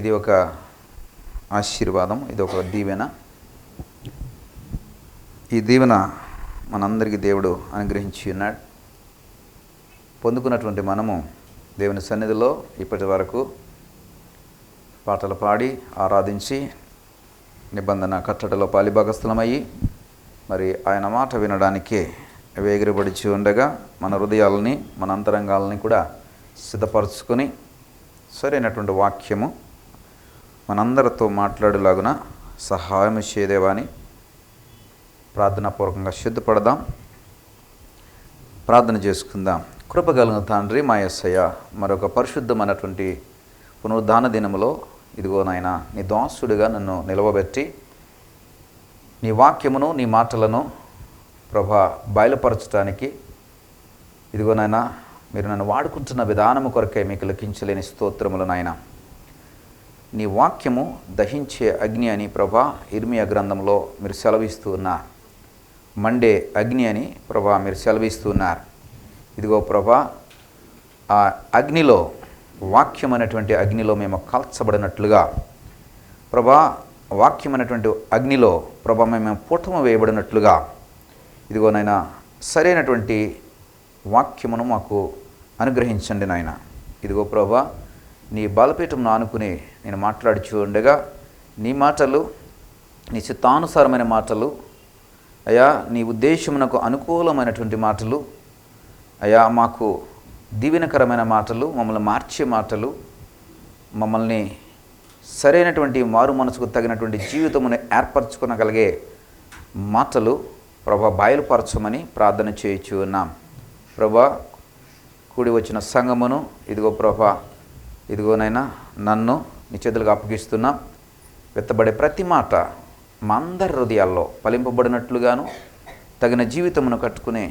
ఇది ఒక ఆశీర్వాదం, ఇది ఒక దీవెన. ఈ దీవెన మనందరికీ దేవుడు అనుగ్రహించి ఉన్నాడు. పొందుకున్నటువంటి మనము దేవుని సన్నిధిలో ఇప్పటి వరకు పాటలు పాడి ఆరాధించి నిబంధన కట్టడలో పాలిభాగస్థలమయ్యి మరి ఆయన మాట వినడానికే వేగిరపడిచి ఉండగా మన హృదయాలని మన అంతరంగాలని కూడా సిద్ధపరచుకొని సరైనటువంటి వాక్యము మనందరితో మాట్లాడేలాగున సహాయం చేయదేవాని ప్రార్థనాపూర్వకంగా సిద్ధపడదాం. ప్రార్థన చేసుకుందాం. కృపగలిగిన తండ్రి మా యేసయ్య, మరొక పరిశుద్ధమైనటువంటి పునరుద్ధాన దినములో ఇదిగో నాయన నీ దాసుడిగా నన్ను నిలవబెట్టి నీ వాక్యమును నీ మాటలను ప్రభా బయలుపరచడానికి ఇదిగో నాయన మీరు నన్ను వాడుకుంటున్న విధానము కొరకై మీకు లెక్కించలేని స్తోత్రములు నాయన. నీ వాక్యము దహించే అగ్ని అని ప్రభా ఇర్మియా గ్రంథంలో మీరు సెలవిస్తూ ఉన్నారు. మండే అగ్ని అని ప్రభా మీరు సెలవిస్తూ ఉన్నారు. ఇదిగో ప్రభా ఆ అగ్నిలో వాక్యం అనేటువంటి అగ్నిలో మేము కాల్చబడినట్లుగా ప్రభా వాక్యం అనేటువంటి అగ్నిలో ప్రభా మేము పూటము వేయబడినట్లుగా ఇదిగో నాయన సరైనటువంటి వాక్యమును మాకు అనుగ్రహించండి నాయన. ఇదిగో ప్రభా నీ బలపీఠంను ఆనుకుని నేను మాట్లాడుచూ ఉండగా నీ మాటలు నీ చిత్తానుసారమైన మాటలు అయా, నీ ఉద్దేశమునకు అనుకూలమైనటువంటి మాటలు అయా, మాకు దీవెనకరమైన మాటలు, మమ్మల్ని మార్చే మాటలు, మమ్మల్ని సరైనటువంటి మారు మనసుకు తగినటువంటి జీవితమును ఏర్పరచుకోగలిగే మాటలు ప్రభా బయలుపరచమని ప్రార్థన చేయించు ఉన్నాం. ప్రభా కూడి వచ్చిన సంఘమును ఇదిగో ప్రభా ఇదిగోనైనా నన్ను నీ చేతులకు అప్పగిస్తున్నాం. వెత్తబడే ప్రతి మాట మా అందరి హృదయాల్లో ఫలింపబడినట్లుగాను తగిన జీవితమును కట్టుకునే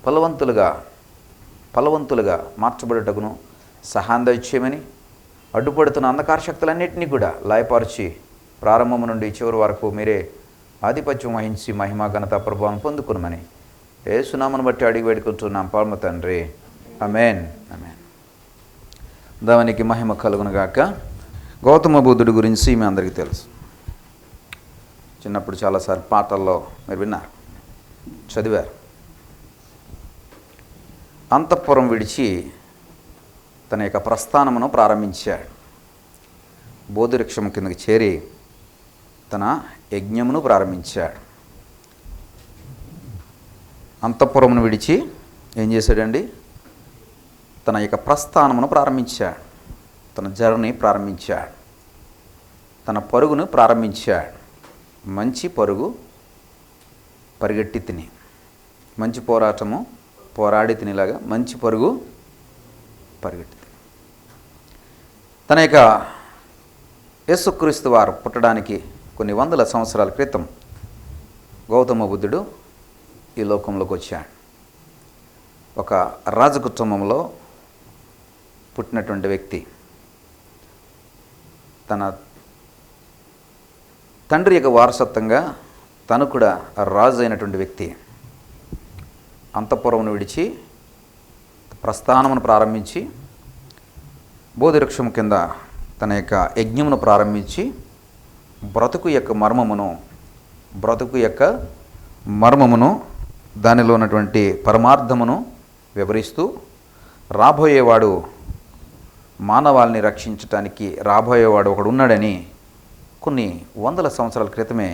ఫలవంతులుగా మార్చబడటకును సహాయం దయచేయమని అడ్డుపడుతున్న అంధకార శక్తులన్నింటినీ కూడా లయపరిచి ప్రారంభము నుండి చివరి వరకు మీరే ఆధిపత్యం వహించి మహిమ ఘనత ప్రభావం పొందుకునమని యేసునామమును బట్టి అడిగి వేడుకుంటున్నాం పరమ తండ్రి. ఆమేన్. ఆమేన్. దేవునికి మహిమ కలుగునుగాక. గౌతమ బుద్ధుడి గురించి మీ అందరికీ తెలుసు. చిన్నప్పుడు చాలాసార్లు పాటల్లో మీరు విన్నారు, చదివారు. అంతఃపురం విడిచి తన యొక్క ప్రస్థానమును ప్రారంభించాడు. బోధివృక్షం కిందకి చేరి తన యజ్ఞమును ప్రారంభించాడు. అంతఃపురమును విడిచి ఏం చేశాడండి? తన యొక్క ప్రస్థానమును ప్రారంభించాడు. తన జర్నీ ప్రారంభించాడు. తన పరుగును ప్రారంభించాడు. మంచి పరుగు పరిగెట్టి తిని, మంచి పోరాటము పోరాడి తినేలాగా మంచి పరుగు పరిగెట్టి తిని. తన యొక్క యేసుక్రీస్తు వారు పుట్టడానికి కొన్ని వందల సంవత్సరాల క్రితం గౌతమ బుద్ధుడు ఈ లోకంలోకి వచ్చాడు. ఒక రాజకుటుంబంలో పుట్టినటువంటి వ్యక్తి. తన తండ్రి యొక్క వారసత్వంగా తను కూడా రాజు అయినటువంటి వ్యక్తి. అంతఃపురమును విడిచి ప్రస్థానమును ప్రారంభించి బోధివృక్షం కింద తన యొక్క యజ్ఞమును ప్రారంభించి బ్రతుకు యొక్క మర్మమును దానిలో ఉన్నటువంటి పరమార్థమును వివరిస్తూ రాబోయేవాడు, మానవాళిని రక్షించటానికి రాబోయేవాడు ఒకడు ఉన్నాడని కొన్ని వందల సంవత్సరాల క్రితమే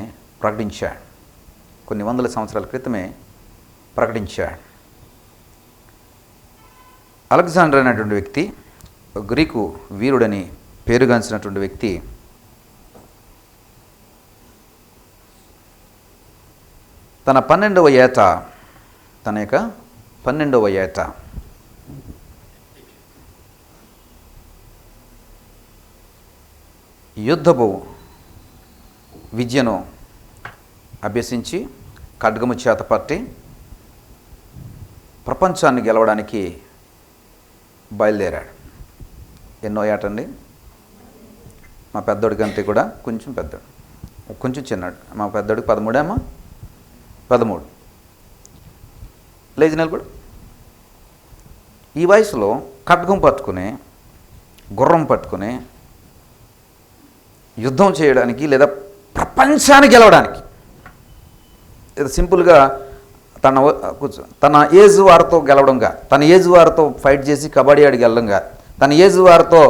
ప్రకటించాడు. అలెగ్జాండర్ అనేటువంటి వ్యక్తి, గ్రీకు వీరుడని పేరుగాంచినటువంటి వ్యక్తి, తన 12వ ఏట యుద్ధపు విద్యను అభ్యసించి ఖడ్గము చేత పట్టి ప్రపంచాన్ని గెలవడానికి బయలుదేరాడు. ఎన్నో ఏట అండి? మా పెద్దోడి కంటే కూడా కొంచెం పెద్దోడు, కొంచెం చిన్నాడు. మా పెద్దోడికి 13 13 లేచి నిలబడు. ఈ వయసులో ఖడ్గం పట్టుకుని, గుర్రం పట్టుకుని యుద్ధం చేయడానికి లేదా ప్రపంచాన్ని గెలవడానికి. ఇది సింపుల్గా తన ఏజ్ వారితో గెలవడంగా, తన ఏజ్ వారితో ఫైట్ చేసి కబడ్డీ ఆడి గెలవడంగా, తన ఏజ్ వారితో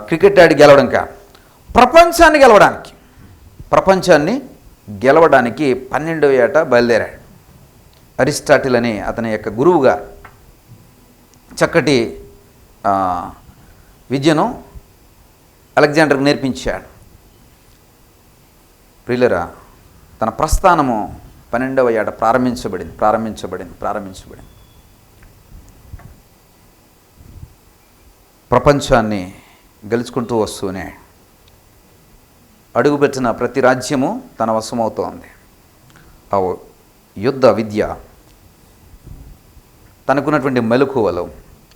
క్రికెట్ ఆడి గెలవడంగా, ప్రపంచాన్ని గెలవడానికి 12వ ఏట బయలుదేరాడు. అరిస్టాటిల్ అని అతని యొక్క గురువుగా చక్కటి విద్యను అలెగ్జాండర్కు నేర్పించాడు. ప్రియులరా, తన ప్రస్థానము 12వ ఏట ప్రారంభించబడింది. ప్రపంచాన్ని గెలుచుకుంటూ వస్తూనే అడుగుపెట్టిన ప్రతి రాజ్యము తన వశమవుతోంది. ఆ యుద్ధ విద్య, తనకున్నటువంటి మెలకువలు,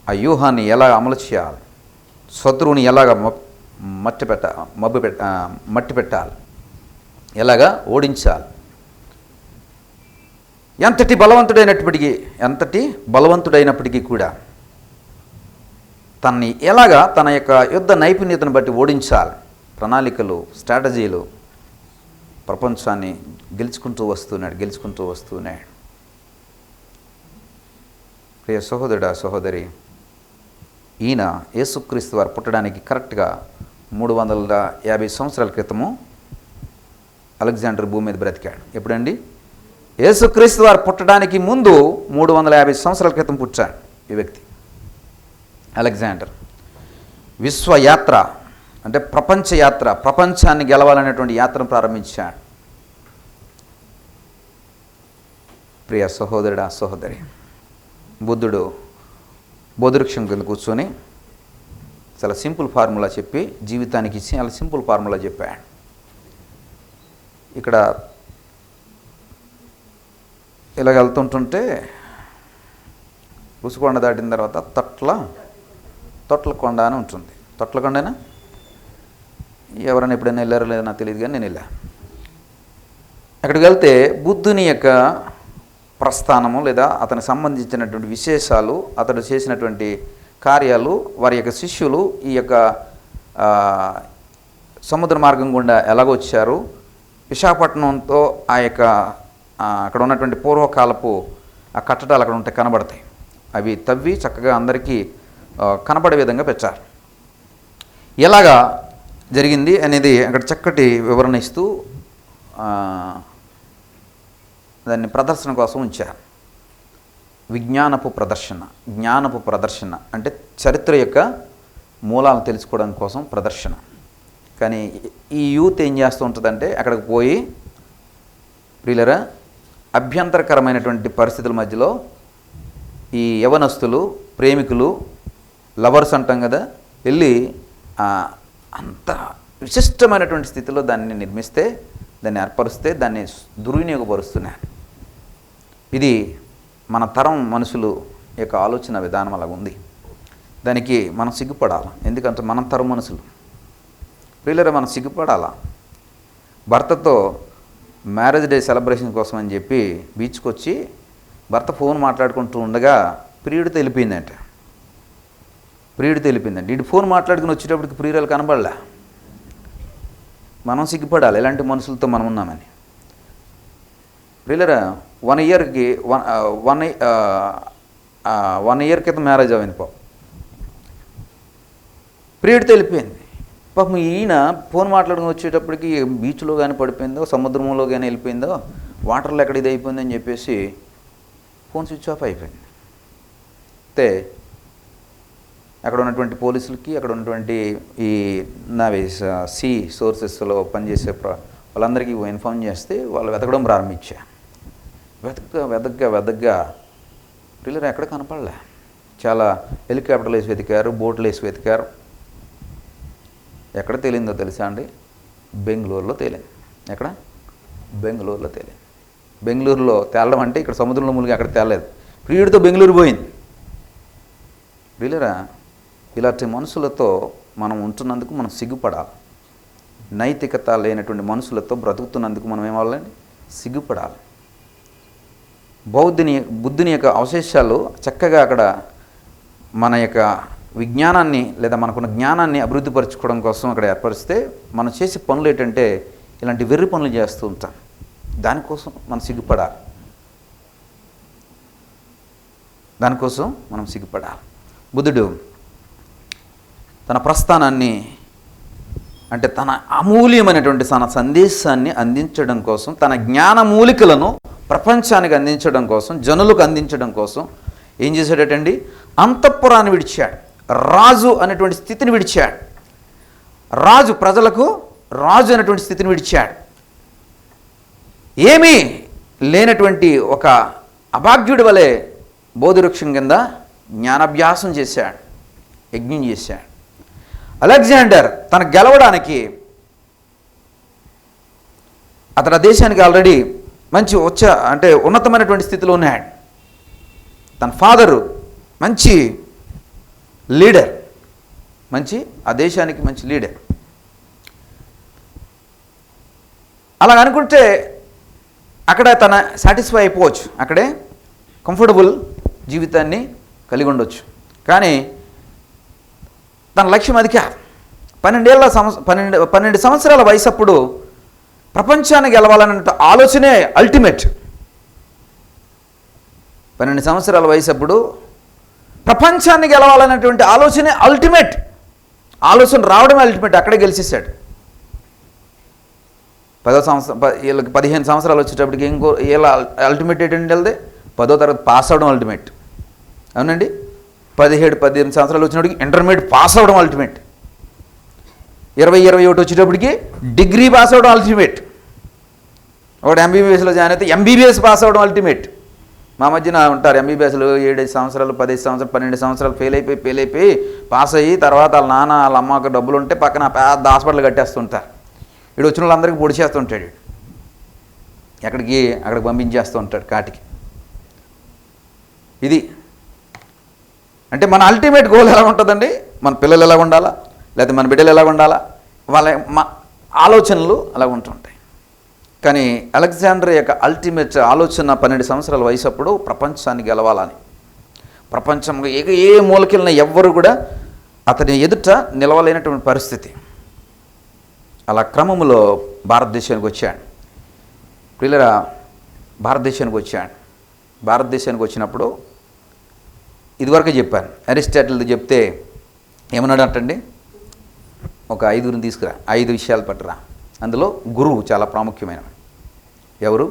ఆ వ్యూహాన్ని ఎలా అమలు చేయాలి, శత్రువుని ఎలాగ మట్టి పెట్టాలి, ఎలాగా ఓడించాలి, ఎంతటి బలవంతుడైనప్పటికీ కూడా తనని ఎలాగా తన యొక్క యుద్ధ నైపుణ్యతను బట్టి ఓడించాలి, ప్రణాళికలు, స్ట్రాటజీలు, ప్రపంచాన్ని గెలుచుకుంటూ వస్తున్నాడు. ప్రియ సహోదరుడా, సహోదరి, ఈయన యేసుక్రీస్తు వారు పుట్టడానికి కరెక్ట్గా 350 సంవత్సరాల క్రితము అలెగ్జాండర్ భూమి మీద బ్రతికాడు. ఎప్పుడండి? యేసుక్రీస్తు వారు పుట్టడానికి ముందు 350 సంవత్సరాల క్రితం పుట్టాడు ఈ వ్యక్తి అలెగ్జాండర్. విశ్వయాత్ర అంటే ప్రపంచ యాత్ర, ప్రపంచాన్ని గెలవాలనేటువంటి యాత్రను ప్రారంభించాడు. ప్రియ సహోదరుడా, సహోదరి, బుద్ధుడు బోధివృక్షం కింద కూర్చొని చాలా సింపుల్ ఫార్ములా చెప్పి జీవితానికి ఇచ్చి చాలా సింపుల్ ఫార్ములా చెప్పాడు. ఇక్కడ ఇలాగ వెళ్తుంటుంటే రుషికొండ దాటిన తర్వాత తొట్లకొండ అని ఉంటుంది. తొట్లకొండనా? ఎవరైనా ఎప్పుడైనా వెళ్ళారో లేదో నాకు తెలియదు, కానీ నేను వెళ్ళా. అక్కడికి వెళ్తే బుద్ధుని యొక్క ప్రస్థానము లేదా అతనికి సంబంధించినటువంటి విశేషాలు, అతడు చేసినటువంటి కార్యాలు, వారి యొక్క శిష్యులు ఈ యొక్క సముద్ర మార్గం గుండా ఎలాగొచ్చారు, విశాఖపట్నంతో ఆ యొక్క అక్కడ ఉన్నటువంటి పూర్వకాలపు ఆ కట్టడాలు అక్కడ ఉంటే కనబడతాయి. అవి తవ్వి చక్కగా అందరికీ కనబడే విధంగా పెట్టారు. ఎలాగా జరిగింది అనేది అక్కడ చక్కటి వివరణ ఇస్తూ దాన్ని ప్రదర్శన కోసం ఉంచారు. జ్ఞానపు ప్రదర్శన అంటే చరిత్ర యొక్క మూలాలను తెలుసుకోవడం కోసం ప్రదర్శన. కానీ ఈ యూత్ ఏం చేస్తూ ఉంటుందంటే అక్కడికి పోయి ప్రియులరా, అభ్యంతరకరమైనటువంటి పరిస్థితుల మధ్యలో ఈ యవనస్తులు, ప్రేమికులు, లవర్స్ అంటాం కదా, వెళ్ళి అంత విశిష్టమైనటువంటి స్థితిలో దాన్ని నిర్మిస్తే, దాన్ని ఏర్పరుస్తే దాన్ని దుర్వినియోగపరుస్తున్నారు. ఇది మన తరం మనుషులు యొక్క ఆలోచన విధానం అలాగ ఉంది. దానికి మనం సిగ్గుపడాలి. ఎందుకంటే మన తరం మనుషులు ప్రియులరా, మనం సిగ్గుపడాలా. భర్తతో మ్యారేజ్ డే సెలబ్రేషన్ కోసం అని చెప్పి బీచ్కి వచ్చి భర్త ఫోన్ మాట్లాడుకుంటూ ఉండగా ప్రియుడితో వెళ్ళిపోయిందంట. ఇటు ఫోన్ మాట్లాడుకుని వచ్చేటప్పటికి ప్రియురాలు కనబడలే. మనం సిగ్గుపడాలి ఎలాంటి మనుషులతో మనం ఉన్నామని. ప్రియులరా, 1 ఇయర్ క్రితం మ్యారేజ్ అయింది. ప్రియుడితో వెళ్ళిపోయింది. పాపం ఈయన ఫోన్ మాట్లాడుకుని వచ్చేటప్పటికి బీచ్లో కానీ పడిపోయిందో, సముద్రంలో కానీ వెళ్ళిపోయిందో, వాటర్లో ఎక్కడ ఇది అయిపోయిందని చెప్పేసి ఫోన్ స్విచ్ ఆఫ్ అయిపోయింది. అయితే అక్కడ ఉన్నటువంటి పోలీసులకి, అక్కడ ఉన్నటువంటి ఈ సీ సోర్సెస్లో పనిచేసే వాళ్ళందరికీ ఇన్ఫార్మ్ చేస్తే వాళ్ళు వెతకడం ప్రారంభించారు. వెదగ్గా పిల్లలు ఎక్కడ కనపడలే. చాలా హెలికాప్టర్లు వేసి వెతికారు, బోట్లు వేసి వెతికారు. ఎక్కడ తేలిందో తెలుసా అండి? బెంగళూరులో తేలింది. ఎక్కడ? బెంగళూరులో తేలింది. బెంగళూరులో తేలడం అంటే ఇక్కడ సముద్రంలో మునిగి అక్కడ తేలలేదు. ప్రియుడితో బెంగళూరు పోయింది. ప్రియులరా, ఇలాంటి మనుషులతో మనం ఉంటున్నందుకు మనం సిగ్గుపడాలి. నైతికత లేనటువంటి మనుషులతో బ్రతుకుతున్నందుకు మనం ఏమవ్వాలండి? సిగ్గుపడాలి. బుద్ధుని యొక్క అవశేషాలు చక్కగా అక్కడ మన యొక్క విజ్ఞానాన్ని లేదా మనకున్న జ్ఞానాన్ని అభివృద్ధిపరచుకోవడం కోసం అక్కడ ఏర్పరిస్తే మనం చేసే పనులు ఏంటంటే ఇలాంటి వెర్రి పనులు చేస్తూ ఉంటాం. దానికోసం మనం సిగ్గుపడాలి. బుద్ధుడు తన ప్రస్థానాన్ని అంటే తన అమూల్యమైనటువంటి తన సందేశాన్ని అందించడం కోసం, తన జ్ఞాన మూలికలను ప్రపంచానికి అందించడం కోసం, జనులకు అందించడం కోసం ఏం చేశాడటండి? అంతఃపురాన్ని విడిచాడు. రాజు అనేటువంటి స్థితిని విడిచాడు. ప్రజలకు రాజు అనేటువంటి స్థితిని విడిచాడు. ఏమీ లేనటువంటి ఒక అభాగ్యుడి వలె బోధివృక్షం కింద జ్ఞానాభ్యాసం చేశాడు, యజ్ఞం చేశాడు. అలెగ్జాండర్ తన గెలవడానికి అతడు ఆ దేశానికి ఆల్రెడీ మంచి ఉన్నతమైనటువంటి స్థితిలో ఉన్నాడు. తన ఫాదరు మంచి లీడర్, ఆ దేశానికి మంచి లీడర్. అలా అనుకుంటే అక్కడ తన సాటిస్ఫై అయిపోవచ్చు, అక్కడే కంఫర్టబుల్ జీవితాన్ని కలిగి ఉండొచ్చు. కానీ తన లక్ష్యం అది కాదు. 12 సంవత్సరాల వయసు అప్పుడు ప్రపంచాన్ని గెలవాలనే ఆలోచనే అల్టిమేట్. 12 సంవత్సరాల వయసు అప్పుడు ప్రపంచాన్ని గెలవాలనేటువంటి ఆలోచనే అల్టిమేట్. ఆలోచన రావడమే అల్టిమేట్. అక్కడే గెలిచేశాడు. 15 సంవత్సరాలు వచ్చేటప్పటికి ఇంకో ఇలా అల్టిమేట్ ఏంటంటే వెళ్తే 10వ తరగతి పాస్ అవ్వడం అల్టిమేట్. అవునండి. 17-18 సంవత్సరాలు వచ్చినప్పటికి ఇంటర్మీడియట్ పాస్ అవ్వడం అల్టిమేట్. 20-21 వచ్చేటప్పటికి డిగ్రీ పాస్ అవ్వడం అల్టిమేట్. ఒకటి ఎంబీబీఎస్లో జాయిన్ అయితే ఎంబీబీఎస్ పాస్ అవ్వడం అల్టిమేట్. మా మధ్యన ఉంటారు ఎంబీబీఎస్లో 7 సంవత్సరాలు 15 సంవత్సరాలు 12 సంవత్సరాలు ఫెయిల్ అయిపోయి పాస్ అయ్యి తర్వాత వాళ్ళ నాన్న వాళ్ళ అమ్మకి డబ్బులు ఉంటే పక్కన పెద్ద హాస్పిటల్ కట్టేస్తుంటారు. వీడు వచ్చిన వాళ్ళందరికీ పొడి చేస్తుంటాడు. అక్కడికి పంపించేస్తూ ఉంటాడు కాటికి. ఇది అంటే మన అల్టిమేట్ గోల్ ఎలా ఉంటుందండి? మన పిల్లలు ఎలా ఉండాలా, లేకపోతే మన బిడ్డలు ఎలా ఉండాలా, మా ఆలోచనలు అలా ఉంటుంటాయి. కానీ అలెగ్జాండర్ యొక్క అల్టిమేట్ ఆలోచన 12 సంవత్సరాల వయసు అప్పుడు ప్రపంచాన్ని గెలవాలని. ప్రపంచంలో ఏ మూలకెళ్ళిన ఎవ్వరు కూడా అతని ఎదుట నిలవలేనటువంటి పరిస్థితి. అలా క్రమంలో భారతదేశానికి వచ్చాడు. పిల్లరా, భారతదేశానికి వచ్చినప్పుడు ఇదివరకే చెప్పాను, అరిస్టాటిల్ చెప్తే ఏమన్నాడు అంటండి, ఒక 5గురిని తీసుకురా, 5 విషయాలు పట్టరా. అందులో గురువు చాలా ప్రాముఖ్యమైనవి. ఎవరు?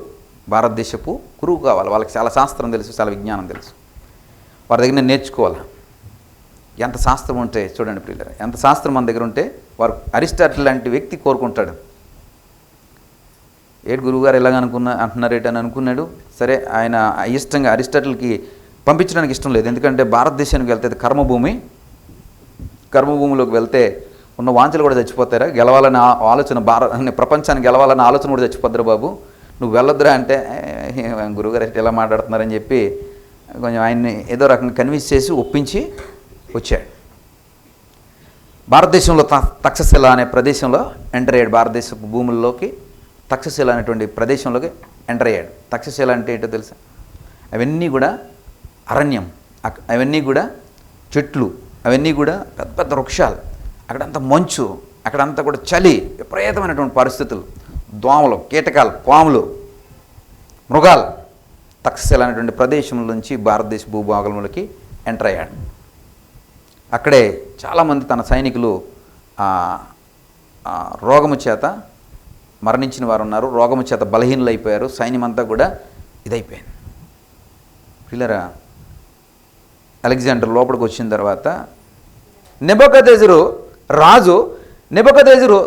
భారతదేశపు గురువు కావాలి. వాళ్ళకి చాలా శాస్త్రం తెలుసు, చాలా విజ్ఞానం తెలుసు. వారి దగ్గర నేను నేర్చుకోవాలి. ఎంత శాస్త్రం ఉంటే చూడండి పిల్లలు, ఎంత శాస్త్రం మన దగ్గర ఉంటే వారు అరిస్టాటిల్ లాంటి వ్యక్తి కోరుకుంటాడు. గురువుగారు ఎలాగ అంటున్నారేటని అనుకున్నాడు. సరే, ఆయన ఇష్టంగా అరిస్టాటిల్కి పంపించడానికి ఇష్టం లేదు. ఎందుకంటే భారతదేశానికి వెళ్తే కర్మభూమిలోకి వెళ్తే ఉన్న వాంఛలు కూడా చచ్చిపోతారా, గెలవాలనే ఆలోచన, ప్రపంచాన్ని గెలవాలనే ఆలోచన కూడా చచ్చిపోద్దరు బాబు, నువ్వు వెళ్ళొద్దురా అంటే, గురువుగారు ఎలా మాట్లాడుతున్నారని చెప్పి కొంచెం ఆయన్ని ఏదో రకంగా కన్విన్స్ చేసి ఒప్పించి వచ్చాడు. భారతదేశంలో తక్షశిల అనే ప్రదేశంలో ఎంటర్ అయ్యాడు. భారతదేశపు భూముల్లోకి తక్షశిల అనేటువంటి ప్రదేశంలోకి ఎంటర్ అయ్యాడు. తక్షశిల అంటే ఏంటో తెలుసా? అవన్నీ కూడా అరణ్యం, అవన్నీ కూడా చెట్లు, అవన్నీ కూడా పెద్ద పెద్ద వృక్షాలు, అక్కడంతా మంచు, అక్కడంతా కూడా చలి, విపరీతమైనటువంటి పరిస్థితులు, దోమలు, కీటకాలు, పాములు, మృగాలు. తక్షశిల అనేటువంటి ప్రదేశం నుంచి భారతదేశ భూభాగంలోకి ఎంటర్ అయ్యాడు. అక్కడే చాలామంది తన సైనికులు రోగము చేత మరణించిన వారు ఉన్నారు, రోగము చేత బలహీనలు అయిపోయారు. సైన్యమంతా కూడా ఇదైపోయింది. పిల్లరా, అలెగ్జాండర్ లోపలికి వచ్చిన తర్వాత నెబుకద్నెజరు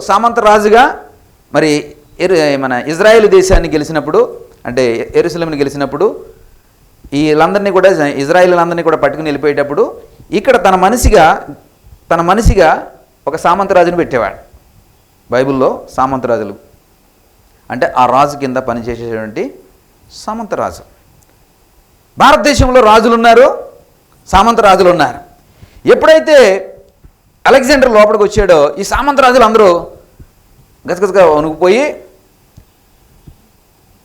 సామంత రాజుగా మరి మన ఇజ్రాయేల్ దేశాన్ని గెలిచినప్పుడు, అంటే యెరూషలేముని గెలిచినప్పుడు, వీళ్ళందరినీ కూడా ఇజ్రాయేలీలందరినీ కూడా పట్టుకుని వెళ్ళిపోయేటప్పుడు ఇక్కడ తన మనిషిగా ఒక సామంత రాజుని పెట్టేవాడు. బైబిల్లో సామంత రాజులు అంటే ఆ రాజు కింద పనిచేసేటువంటి సామంత రాజు. భారతదేశంలో రాజులు ఉన్నారు, సామంత రాజులు ఉన్నారు. ఎప్పుడైతే అలెగ్జాండర్ లోపలికి వచ్చాడో ఈ సామంత రాజులు అందరూ గజగజగా వణుకుపోయి,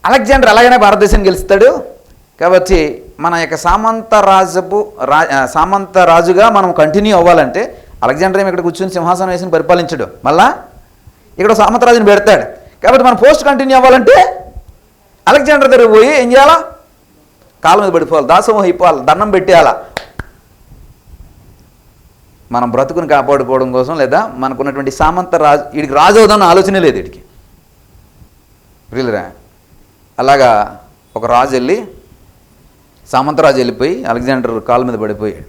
అలెగ్జాండర్ అలాగనే భారతదేశాన్ని గెలుస్తాడు, కాబట్టి మన యొక్క సామంత రాజుగా మనం కంటిన్యూ అవ్వాలంటే అలెగ్జాండర్ ఇక్కడ కూర్చొని సింహాసనం వేసి పరిపాలించడు, మళ్ళా ఇక్కడ సామంతరాజుని పెడతాడు. కాబట్టి మన పోస్ట్ కంటిన్యూ అవ్వాలంటే అలెగ్జాండర్ దగ్గర పోయి ఏం చేయాలా? కాళ్ళ మీద పడిపోవాలి, దాసోహం అయిపోవాలి, దండం పెట్టేయాలా. మనం బ్రతుకుని కాపాడుకోవడం కోసం, లేదా మనకున్నటువంటి సామంత రాజు, వీడికి రాజు అవుదామన్న ఆలోచనే లేదు వీడికి. ప్రియులరా, అలాగా ఒక రాజు వెళ్ళి, సామంతరాజు వెళ్ళిపోయి అలెగ్జాండర్ కాళ్ళ మీద పడిపోయాడు.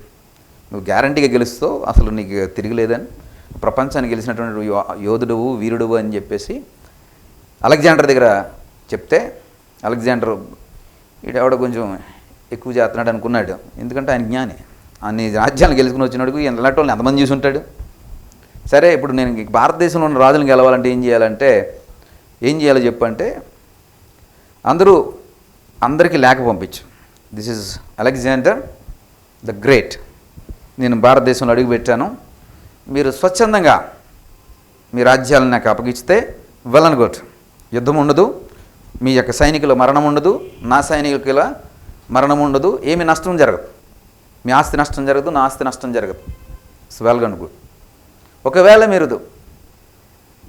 నువ్వు గ్యారంటీగా గెలుస్తావు, అసలు నీకు తిరిగిలేదని, ప్రపంచాన్ని గెలిచినటువంటి యోధుడువు, వీరుడువు అని చెప్పేసి అలెగ్జాండర్ దగ్గర చెప్తే, అలెగ్జాండర్ వీడెవడ కొంచెం ఎక్కువ చేస్తున్నాడు అనుకున్నాడు. ఎందుకంటే ఆయన జ్ఞాని, అన్ని రాజ్యాలను గెలుచుకుని వచ్చినాడు, ఎలాంటి వాళ్ళని ఎంతమంది చూసి ఉంటాడు. సరే, ఇప్పుడు నేను భారతదేశంలో ఉన్న రాజులను గెలవాలంటే ఏం చేయాలో చెప్పంటే, అందరికీ లేఖ పంపించు. This is Alexander the great, నేను భారతదేశంలో అడుగుపెట్టాను, మీరు స్వచ్ఛందంగా మీ రాజ్యాలను నాకు అప్పగిస్తే వెళ్ళనుకోటు, యుద్ధం ఉండదు, మీ యొక్క సైనికుల మరణం ఉండదు, నా సైనికుల మరణం ఉండదు, ఏమి నష్టం జరగదు, మీ ఆస్తి నష్టం జరగదు, నా ఆస్తి నష్టం జరగదు. వెల్గనుకో. ఒకవేళ మీరు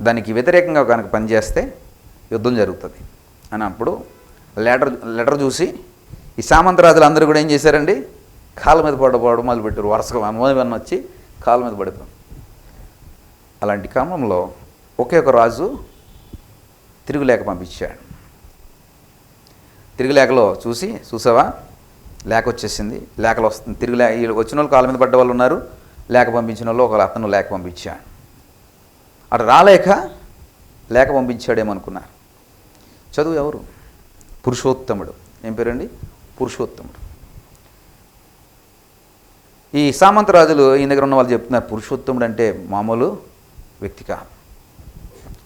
దానికి వ్యతిరేకంగా కనుక పనిచేస్తే యుద్ధం జరుగుతుంది అని అప్పుడు లెటర్ చూసి ఈ సామంతరాజులు అందరూ కూడా ఏం చేశారండి? కాళ్ళ మీద పడపోవడం మొదలుపెట్టారు. వరుసగా అనుమతి వచ్చి కాళ్ళ మీద పడిపోయాం. అలాంటి క్రమంలో ఒకే ఒక రాజు తిరుగులేఖ పంపించాడు. తిరుగులేఖలో చూసావా, లేఖ వచ్చేసింది, లేఖలు వస్తుంది, తిరుగులేఖ వచ్చిన వాళ్ళు కాళ్ళ మీద పడ్డ వాళ్ళు ఉన్నారు, లేఖ పంపించిన వాళ్ళు ఒక అతను లేఖ పంపించాడు. అటు రాలేక లేఖ పంపించాడేమనుకున్నారు. చదువు ఎవరు? పురుషోత్తముడు. ఏం పేరండి? పురుషోత్తముడు. ఈ సామంతరాజులు ఈయన దగ్గర ఉన్న వాళ్ళు చెప్తున్నారు, పురుషోత్తముడు అంటే మామూలు వ్యక్తి కాదు,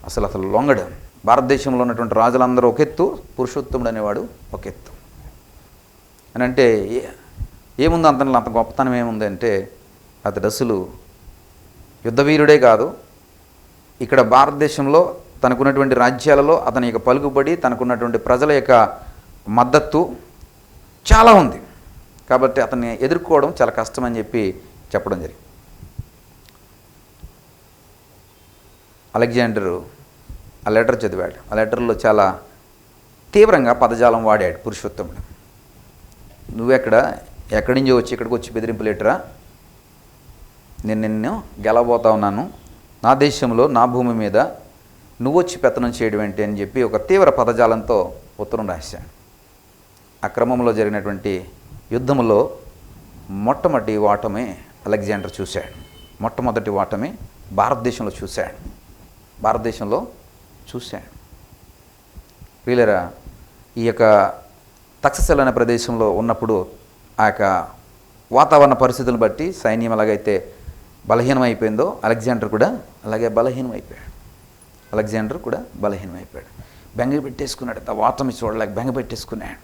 అసలు లొంగడు. భారతదేశంలో ఉన్నటువంటి రాజులందరూ ఒక ఎత్తు, పురుషోత్తముడు అనేవాడు ఒక ఎత్తు అని అంటే ఏముంది అంత గొప్పతనం ఏముంది అంటే, అతడు అసలు యుద్ధవీరుడే కాదు, ఇక్కడ భారతదేశంలో తనకున్నటువంటి రాజ్యాలలో అతని యొక్క పలుకుబడి, తనకున్నటువంటి ప్రజల యొక్క మద్దతు చాలా ఉంది. కాబట్టి అతన్ని ఎదుర్కోవడం చాలా కష్టమని చెప్పి చెప్పడం జరిగింది. అలెగ్జాండరు ఆ లెటర్ చదివాడు. ఆ లెటర్లో చాలా తీవ్రంగా పదజాలం వాడాడు పురుషోత్తముడు. ఎక్కడి నుంచో వచ్చి ఇక్కడికి వచ్చి బెదిరింపు లెటరా, నేను నిన్ను గెలవబోతా ఉన్నాను, నా దేశంలో నా భూమి మీద నువ్వు వచ్చి పెత్తనం చేయడం ఏంటి అని చెప్పి ఒక తీవ్ర పదజాలంతో ఉత్తరం రాశాడు. ఆ క్రమంలో జరిగినటువంటి యుద్ధంలో మొట్టమొదటి ఓటమి అలెగ్జాండర్ చూశాడు. మొట్టమొదటి ఓటమి భారతదేశంలో చూశాడు. ప్రియులరా, ఈ యొక్క తక్షశిల అనే ప్రదేశంలో ఉన్నప్పుడు ఆ యొక్క వాతావరణ పరిస్థితులను బట్టి సైన్యం ఎలాగైతే బలహీనమైపోయిందో అలెగ్జాండర్ కూడా అలాగే బలహీనమైపోయాడు. బెంగ పెట్టేసుకున్నాడు. ఆ ఓటమి చూడలేక బెంగ పెట్టేసుకున్నాడు.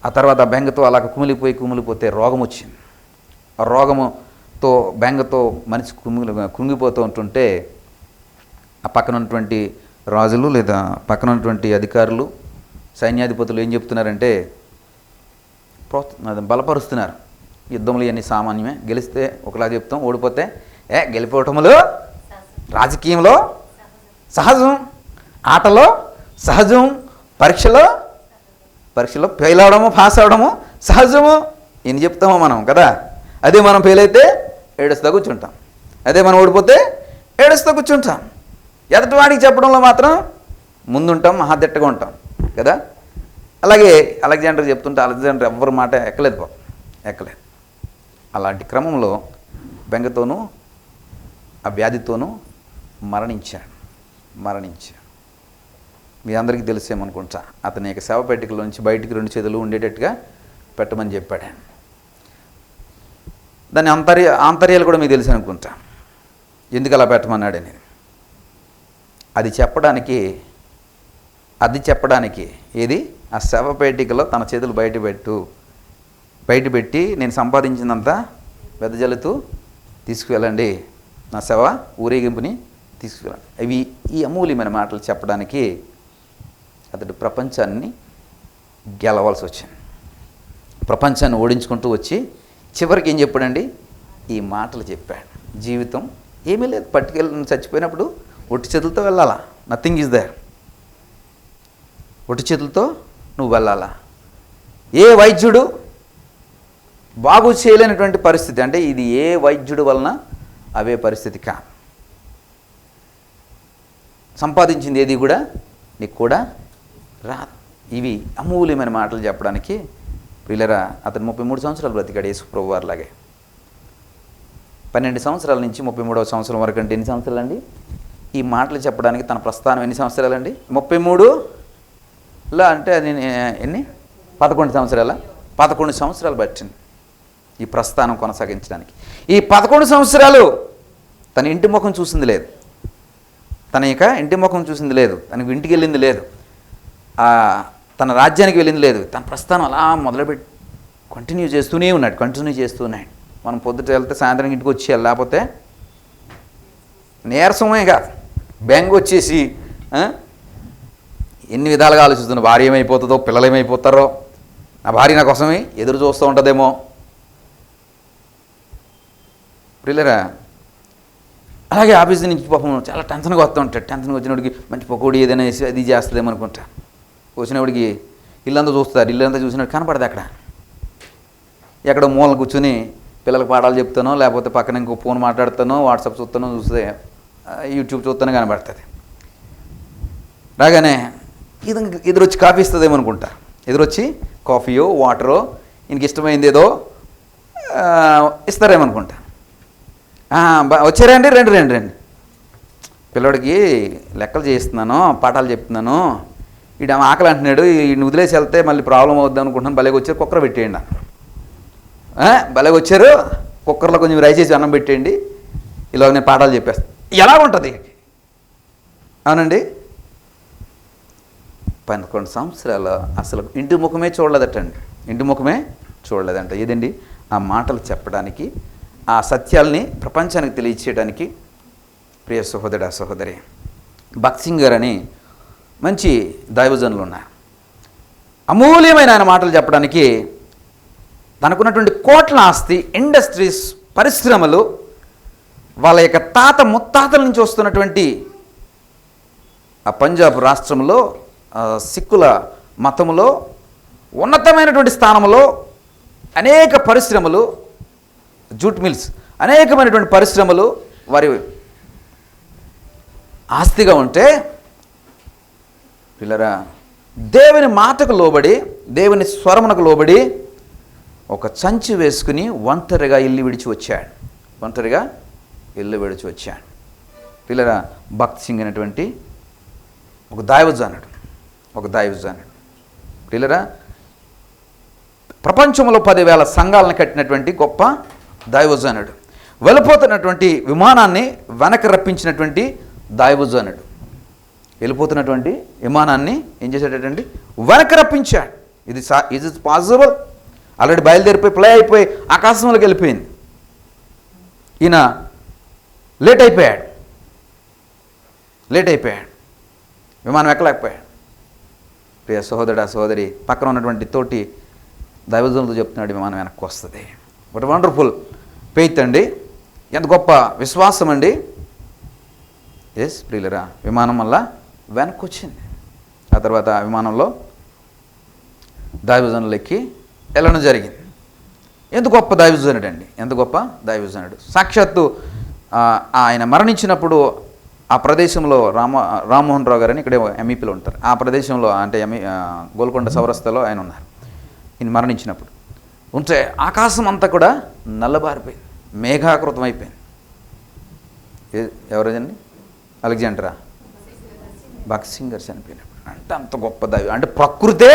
ఆ తర్వాత బెంగతో అలాగ కుమిలిపోతే రోగం వచ్చింది. ఆ రోగముతో బెంగతో మనిషి కుంగిపోతూ ఉంటుంటే ఆ పక్కన ఉన్నటువంటి రాజులు లేదా పక్కన ఉన్నటువంటి అధికారులు, సైన్యాధిపతులు ఏం చెప్తున్నారంటే బలపరుస్తున్నారు. యుద్ధములు ఇవన్నీ సామాన్యమే, గెలిస్తే ఒకలా చెప్తాం, ఓడిపోతే గెలిపోవటములు రాజకీయంలో సహజం, ఆటలో సహజం, పరీక్షలో ఫెయిల్ అవడము పాస్ అవడము సహజము. ఇన్ని చెప్తామో మనం కదా. అదే మనం ఫెయిల్ అయితే ఏడుస్తూ కూర్చుంటాం, అదే మనం ఓడిపోతే ఏడుస్తూ కూర్చుంటాం. ఎదటివాడికి చెప్పడంలో మాత్రం ముందుంటాం, మహాదిట్టగా ఉంటాం కదా. అలాగే అలెగ్జాండర్ చెప్తుంటే అలెగ్జాండర్ ఎవరి మాట ఎక్కలేదు. అలాంటి క్రమంలో బెంగతోనూ ఆ వ్యాధితోనూ మరణించాడు. మీ అందరికీ తెలిసేమనుకుంటా, అతని యొక్క శవపేటికలో నుంచి బయటికి 2 చేతులు ఉండేటట్టుగా పెట్టమని చెప్పాడు. దాని ఆంతర్యాలు కూడా మీకు తెలిసి అనుకుంటా, ఎందుకు అలా పెట్టమన్నాడు అనేది. అది చెప్పడానికి ఏది ఆ శవపేటికలో తన చేతులు బయటపెట్టి నేను సంపాదించిందంతా వెదజల్లుతూ తీసుకువెళ్ళండి, నా శవ ఊరేగింపుని తీసుకువెళ్ళండి. ఈ అమూల్యమైన మాటలు చెప్పడానికి అతడు ప్రపంచాన్ని గెలవాల్సి వచ్చింది. ప్రపంచాన్ని ఓడించుకుంటూ వచ్చి చివరికి ఏం చెప్పాడండి? ఈ మాటలు చెప్పాడు. జీవితం ఏమీ లేదు, పట్టుకెళ్ళి చచ్చిపోయినప్పుడు ఒట్టి చేతులతో వెళ్ళాలా, నథింగ్ ఈజ్ దేర్. ఒట్టి చేతులతో నువ్వు వెళ్ళాలా. ఏ వైద్యుడు బాగు చేయలేనటువంటి పరిస్థితి, అంటే ఇది ఏ వైద్యుడు వలన అవే పరిస్థితి కాదు. సంపాదించింది ఏది కూడా నీకు కూడా రాదు. ఇవి అమూల్యమైన మాటలు చెప్పడానికి ప్రియులరా, అతను 33 సంవత్సరాలు బ్రతికాడు యేసుప్రభు వారిలాగే. 12 సంవత్సరాల నుంచి 33వ సంవత్సరం వరకు, అంటే ఎన్ని సంవత్సరాలండి? ఈ మాటలు చెప్పడానికి తన ప్రస్థానం ఎన్ని సంవత్సరాలండి? 33లో అంటే అది ఎన్ని? 11 సంవత్సరాల 11 సంవత్సరాలు పట్టింది ఈ ప్రస్థానం కొనసాగించడానికి. ఈ 11 సంవత్సరాలు తన ఇంటి ముఖం చూసింది లేదు, తన ఇంటి ముఖం చూసింది లేదు, తనకు ఇంటికి వెళ్ళింది లేదు, తన రాజ్యానికి వెళ్ళింది లేదు. తన ప్రస్థానం అలా మొదలుపెట్టి కంటిన్యూ చేస్తూనే ఉన్నాడు. మనం పొద్దుట వెళ్తే సాయంత్రం ఇంటికి వచ్చేయాలి, లేకపోతే నీరసమే కాదు, బెంగ వచ్చేసి ఎన్ని విధాలుగా ఆలోచిస్తున్నా. భార్య ఏమైపోతుందో, పిల్లలు ఏమైపోతారో, నా భార్య నా కోసమే ఎదురు చూస్తూ ఉంటుందేమో. ప్రియులరా, అలాగే ఆఫీస్ నుంచి పాపం చాలా టెన్షన్గా వస్తూ ఉంటాడు. టెన్షన్గా వచ్చినప్పటికి మంచి పకోడీ ఏదైనా వేసి అది చేస్తుందేమో అనుకుంటా. వచ్చినప్పటికి ఇల్లంతా చూస్తారు, ఇల్లంతా చూసినట్టు కనపడదు. అక్కడ ఎక్కడో మూల కూర్చుని పిల్లలకు పాఠాలు చెప్తానో, లేకపోతే పక్కన ఇంకో ఫోన్ మాట్లాడుతానో, వాట్సాప్ చూస్తానో, చూస్తే యూట్యూబ్ చూస్తానో కనబడుతుంది. రాగానే ఎదురొచ్చి కాఫీ ఇస్తుందేమో అనుకుంటా. ఎదురొచ్చి కాఫీయో వాటరో ఇంక ఇష్టమైంది ఏదో ఇస్తారేమనుకుంటా. వచ్చారండి, రండి. పిల్లడికి లెక్కలు చేయిస్తున్నాను, పాఠాలు చెప్తున్నాను, వీడు ఆకలి అంటున్నాడు, వీడిని వదిలేసి వెళ్తే మళ్ళీ ప్రాబ్లం అవుద్దాం అనుకుంటున్నాను. భలేగా వచ్చారు, కుక్కర్ పెట్టేయండి. భలేగా వచ్చారు, కుక్కర్లో కొంచెం రైస్ చేసి అన్నం పెట్టేయండి, ఇలా నేను పాఠాలు చెప్పేస్తాను. ఎలా ఉంటుంది? అవునండి, 11 సంవత్సరాలు అసలు ఇంటి ముఖమే చూడలేదంట. ఏదండి? ఆ మాటలు చెప్పడానికి, ఆ సత్యాల్ని ప్రపంచానికి తెలియచేయడానికి. ప్రియ సహోదరుడా, సహోదరి, భక్త్ సింగ్ గారు అని మంచి దైవజనులు ఉన్నారు. అమూల్యమైన ఆయన మాటలు చెప్పడానికి తనకున్నటువంటి కోట్ల ఆస్తి, ఇండస్ట్రీస్, పరిశ్రమలు, వాళ్ళ యొక్క తాత ముత్తాతల నుంచి వస్తున్నటువంటి ఆ పంజాబ్ రాష్ట్రంలో సిక్కుల మతములో ఉన్నతమైనటువంటి స్థానంలో అనేక పరిశ్రమలు, జూట్ మిల్స్, అనేకమైనటువంటి పరిశ్రమలు వారి ఆస్తిగా ఉంటే, పిల్లరా, దేవుని మాటకు లోబడి, దేవుని స్వరమునకు లోబడి ఒక సంచి వేసుకుని ఒంటరిగా ఇల్లు విడిచి వచ్చాడు. పిల్లరా, భక్త్ సింగ్ అనేటువంటి ఒక దైవజనుడు. పిల్లరా, ప్రపంచంలో 10,000 సంఘాలను కట్టినటువంటి గొప్ప దైవజనుడు. వెళ్ళిపోతున్నటువంటి విమానాన్ని వెనక్కి రప్పించినటువంటి దైవజనుడు. వెళ్ళిపోతున్నటువంటి విమానాన్ని ఏం చేసేటండి? వెనక్కి రప్పించాడు. ఇది ఇస్ పాసిబుల్. ఆల్రెడీ బయలుదేరిపోయి ఫ్లై అయిపోయి ఆకాశంలోకి వెళ్ళిపోయింది. ఈయన లేట్ అయిపోయాడు. విమానం ఎక్కలేకపోయాడు. ప్రియ సహోదరుడా, సహోదరి, పక్కన ఉన్నటువంటి తోటి దైవజనులతో చెప్తున్నాడు, విమానం వెనక్కి వస్తుంది. వాట్ వండర్ఫుల్ ఫెయిత్ అండి, ఎంత గొప్ప విశ్వాసం అండి. ఎస్ ప్రియులరా, విమానం వల్ల వెనక్కి వచ్చింది. ఆ తర్వాత విమానంలో దైవజనులు ఎక్కి వెళ్ళడం జరిగింది. ఎంత గొప్ప దైవజనుడు అండి, ఎంత గొప్ప దైవజనుడు. సాక్షాత్తు ఆయన మరణించినప్పుడు ఆ ప్రదేశంలో రామ్మోహన్ రావు గారని ఇక్కడ ఎంఈపీలో ఉంటారు. ఆ ప్రదేశంలో అంటే గోల్కొండ సౌరస్తలో ఆయన ఉన్నారు. ఈయన మరణించినప్పుడు ఉంటే ఆకాశం అంతా కూడా నల్లబారిపోయింది, మేఘాకృతం అయిపోయింది. ఎవరండి? అలెగ్జాండరా భక్త్ సింగ్ గారు చనిపోయినప్పుడు. అంటే అంత గొప్ప దైవం, అంటే ప్రకృతే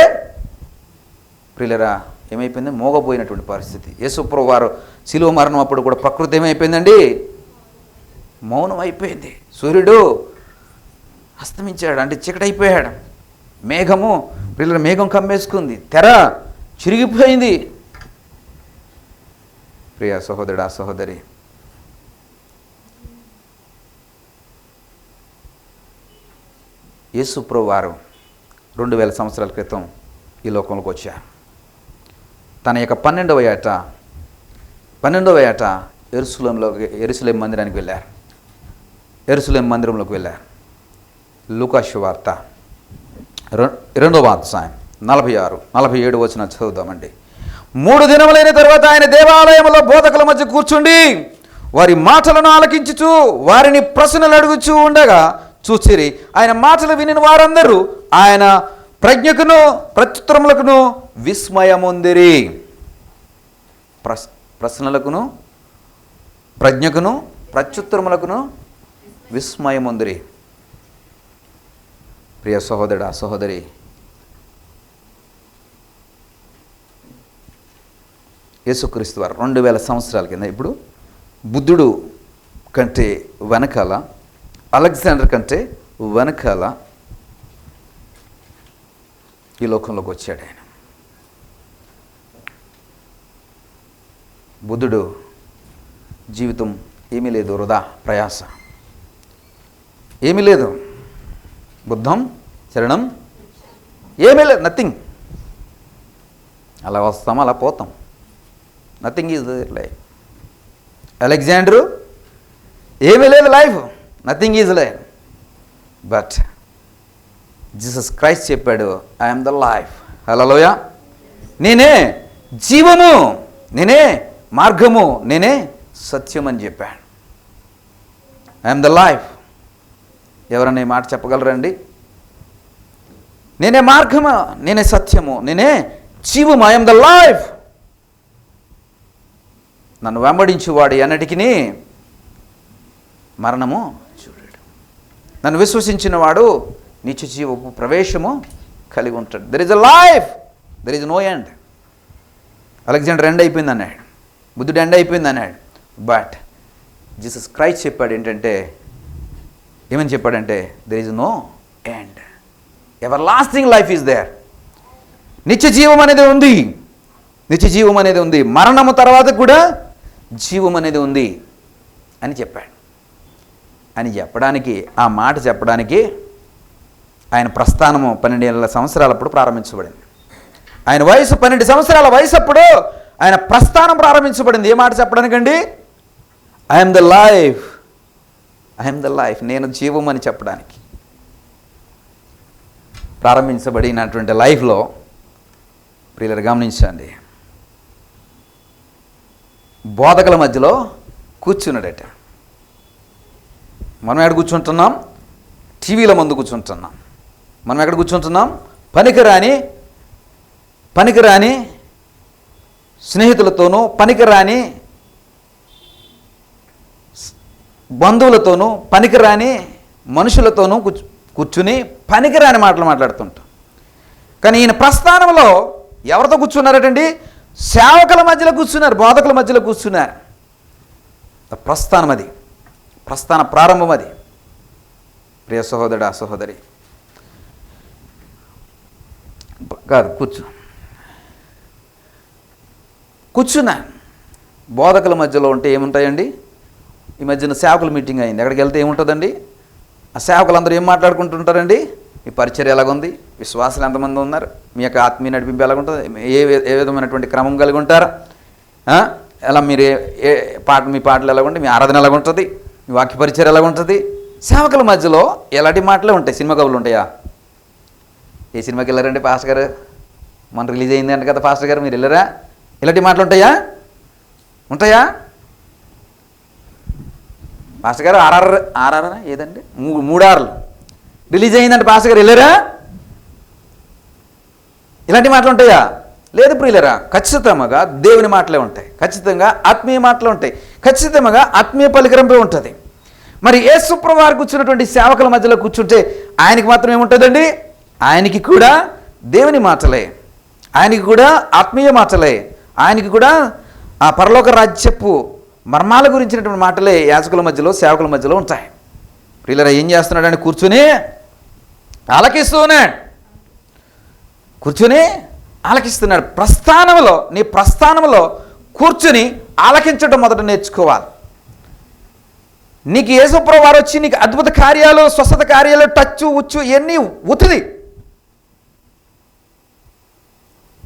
ప్రియులరా ఏమైపోయింది? మోగపోయినటువంటి పరిస్థితి. యేసుప్రభు వారు శిలువ మరణం అప్పుడు కూడా ప్రకృతి ఏమైపోయిందండి? మౌనం అయిపోయింది. సూర్యుడు అస్తమించాడు, అంటే చీకటైపోయాడు. మేఘం కమ్మేసుకుంది, తెర చిరిగిపోయింది. ప్రియ సహోదరుడా, సహోదరి, యేసుప్రభు వారు 2000 సంవత్సరాల క్రితం ఈ లోకంలోకి వచ్చారు. తన యొక్క 12వ ఏట యెరూషలేము మందిరానికి వెళ్ళారు. యెరూషలేము మందిరంలోకి వెళ్ళారు. లూకా సువార్త 2వ అధ్యాయం 46-47 వచనం చదువుదామండి. 3 దినములైన తర్వాత ఆయన దేవాలయంలో బోధకుల మధ్య కూర్చుండి వారి మాటలను ఆలకించుచు వారిని ప్రశ్నలు అడుగుచూ ఉండగా చూసిరి. ఆయన మాటలు వినిన వారందరూ ఆయన ప్రజ్ఞకును ప్రత్యుత్తరములకును విస్మయముందిరి. ప్రశ్నలకును ప్రజ్ఞకును ప్రత్యుత్తరములకును విస్మయముందిరి. ప్రియ సహోదరుడా, సహోదరి, యేసుక్రీస్తు వారు 2000 సంవత్సరాల కింద ఇప్పుడు బుద్ధుడు కంటే వెనకాల, అలెగ్జాండర్ కంటే వెనకాల ఈ లోకంలోకి వచ్చాడు ఆయన. బుద్ధుడు జీవితం ఏమీ లేదు, వృధా ప్రయాస ఏమీ లేదు, బుద్ధం శరణం ఏమీ లేదు, నథింగ్. అలా వస్తాం, అలా పోతాం. Nothing is life. అలెగ్జాండరు ఏమీ లేదు life, nothing is life. But Jesus Christ చెప్పాడు, ఐఎమ్ ద లైఫ్. హల్లెలూయా. నేనే జీవము, నేనే మార్గము, నేనే సత్యం అని చెప్పాడు. I'm the life. ఎవరన్నా ఈ మాట చెప్పగలరండి? నేనే మార్గము, నేనే సత్యము, నేనే జీవము. I'm the life. నన్ను వెంబడించువాడు ఎన్నటికి మరణము చూడాడు. నన్ను విశ్వసించిన వాడు నిత్య జీవపు ప్రవేశము కలిగి ఉంటాడు. There is a life, there is no end. Alexander end అయిపోయింది అన్నాడు, బుద్ధుడు ఎండ్ అయిపోయింది అన్నాడు. బట్ జీసస్ క్రైస్ట్ చెప్పాడు ఏంటంటే, ఏమని చెప్పాడంటే, there is no end. Ever lasting life is there. నిత్య జీవం అనేది ఉంది, నిత్య జీవం అనేది ఉంది. మరణము తర్వాత కూడా జీవం అనేది ఉంది అని చెప్పాడు. అని చెప్పడానికి, ఆ మాట చెప్పడానికి ఆయన ప్రస్థానము 12 సంవత్సరాలప్పుడు ప్రారంభించబడింది. ఆయన వయసు 12 సంవత్సరాల వయసు అప్పుడు ఆయన ప్రస్థానం ప్రారంభించబడింది. ఏ మాట చెప్పడానికండి? I am the life, I am the life, నేను జీవం అని చెప్పడానికి ప్రారంభించబడినటువంటి లైఫ్లో ప్రియులారా గమనించండి, బోధకుల మధ్యలో కూర్చున్నాడట. మనం ఎక్కడ కూర్చుంటున్నాం? టీవీల ముందు కూర్చుంటున్నాం. మనం ఎక్కడ కూర్చుంటున్నాం? పనికిరాని స్నేహితులతోనూ, పనికిరాని బంధువులతోనూ, పనికిరాని మనుషులతోనూ కూర్చుని పనికిరాని మాటలు మాట్లాడుతుంటాం. కానీ ఈయన ప్రస్థానంలో ఎవరితో కూర్చున్నారటండి? సేవకుల మధ్యలో కూర్చున్నారు, బోధకుల మధ్యలో కూర్చున్నారు. ప్రస్థానం అది, ప్రస్థాన ప్రారంభం అది. ప్రియ సహోదరుడా, సహోదరి, కాదు కూర్చున్నా. బోధకుల మధ్యలో ఉంటే ఏముంటాయండి? ఈ మధ్యన సేవకుల మీటింగ్ అయింది, ఎక్కడికి వెళ్తే ఏముంటుందండి? ఆ సేవకులందరూ ఏం మాట్లాడుకుంటుంటారండి? మీ పరిచర్య ఎలాగుంది, విశ్వాసాలు ఎంతమంది ఉన్నారు, మీ యొక్క ఆత్మీయ నడిపింపు ఎలాగుంటుంది, ఏ విధమైనటువంటి క్రమం కలిగి ఉంటారు, ఎలా మీరు మీ పాటలు ఎలాగుంటాయి, మీ ఆరాధన ఎలాగుంటుంది, మీ వాక్య పరిచర్య ఎలాగుంటుంది. సేవకుల మధ్యలో ఎలాంటి మాటలే ఉంటాయి. సినిమా కబుర్లు ఉంటాయా? ఏ సినిమాకి వెళ్ళారండి పాస్టర్ గారు? మన రిలీజ్ అయింది అంట కదా పాస్టర్ గారు, మీరు వెళ్ళారా? ఇలాంటి మాటలు ఉంటాయా? ఉంటాయా? పాస్టర్ గారు ఆర్ఆర్ ఏదండి, 3 ఆర్లు రిలీజ్ అయిందంటే పాస్టర్ గారు వెళ్ళారా? ఇలాంటి మాటలు ఉంటాయా? లేదు ప్రియులరా. ఖచ్చితంగా దేవుని మాటలే ఉంటాయి, ఖచ్చితంగా ఆత్మీయ మాటలు ఉంటాయి, ఖచ్చితంగా ఆత్మీయ పలికరింపే ఉంటుంది. మరి యేసు ప్రభువు వారు కూర్చున్నటువంటి సేవకుల మధ్యలో కూర్చుంటే ఆయనకి మాత్రం ఏముంటుందండి? ఆయనకి కూడా దేవుని మాటలే, ఆయనకి కూడా ఆత్మీయ మాటలే, ఆయనకి కూడా ఆ పరలోక రాజ్యపు మర్మాల గురించినటువంటి మాటలే యాజకుల మధ్యలో, సేవకుల మధ్యలో ఉంటాయి. ప్రియులరా, ఏం చేస్తున్నాడని కూర్చుని ఆలకిస్తున్నాడు, కూర్చుని ఆలకిస్తున్నాడు. ప్రస్థానంలో, నీ ప్రస్థానంలో కూర్చుని ఆలకించడం మొదట నేర్చుకోవాలి. నీకు యేసు ప్రభువు వారు వచ్చి నీకు అద్భుత కార్యాలు, స్వస్థత కార్యాలు, టచ్చు ఉచ్చు ఇవన్నీ ఉత్తిది.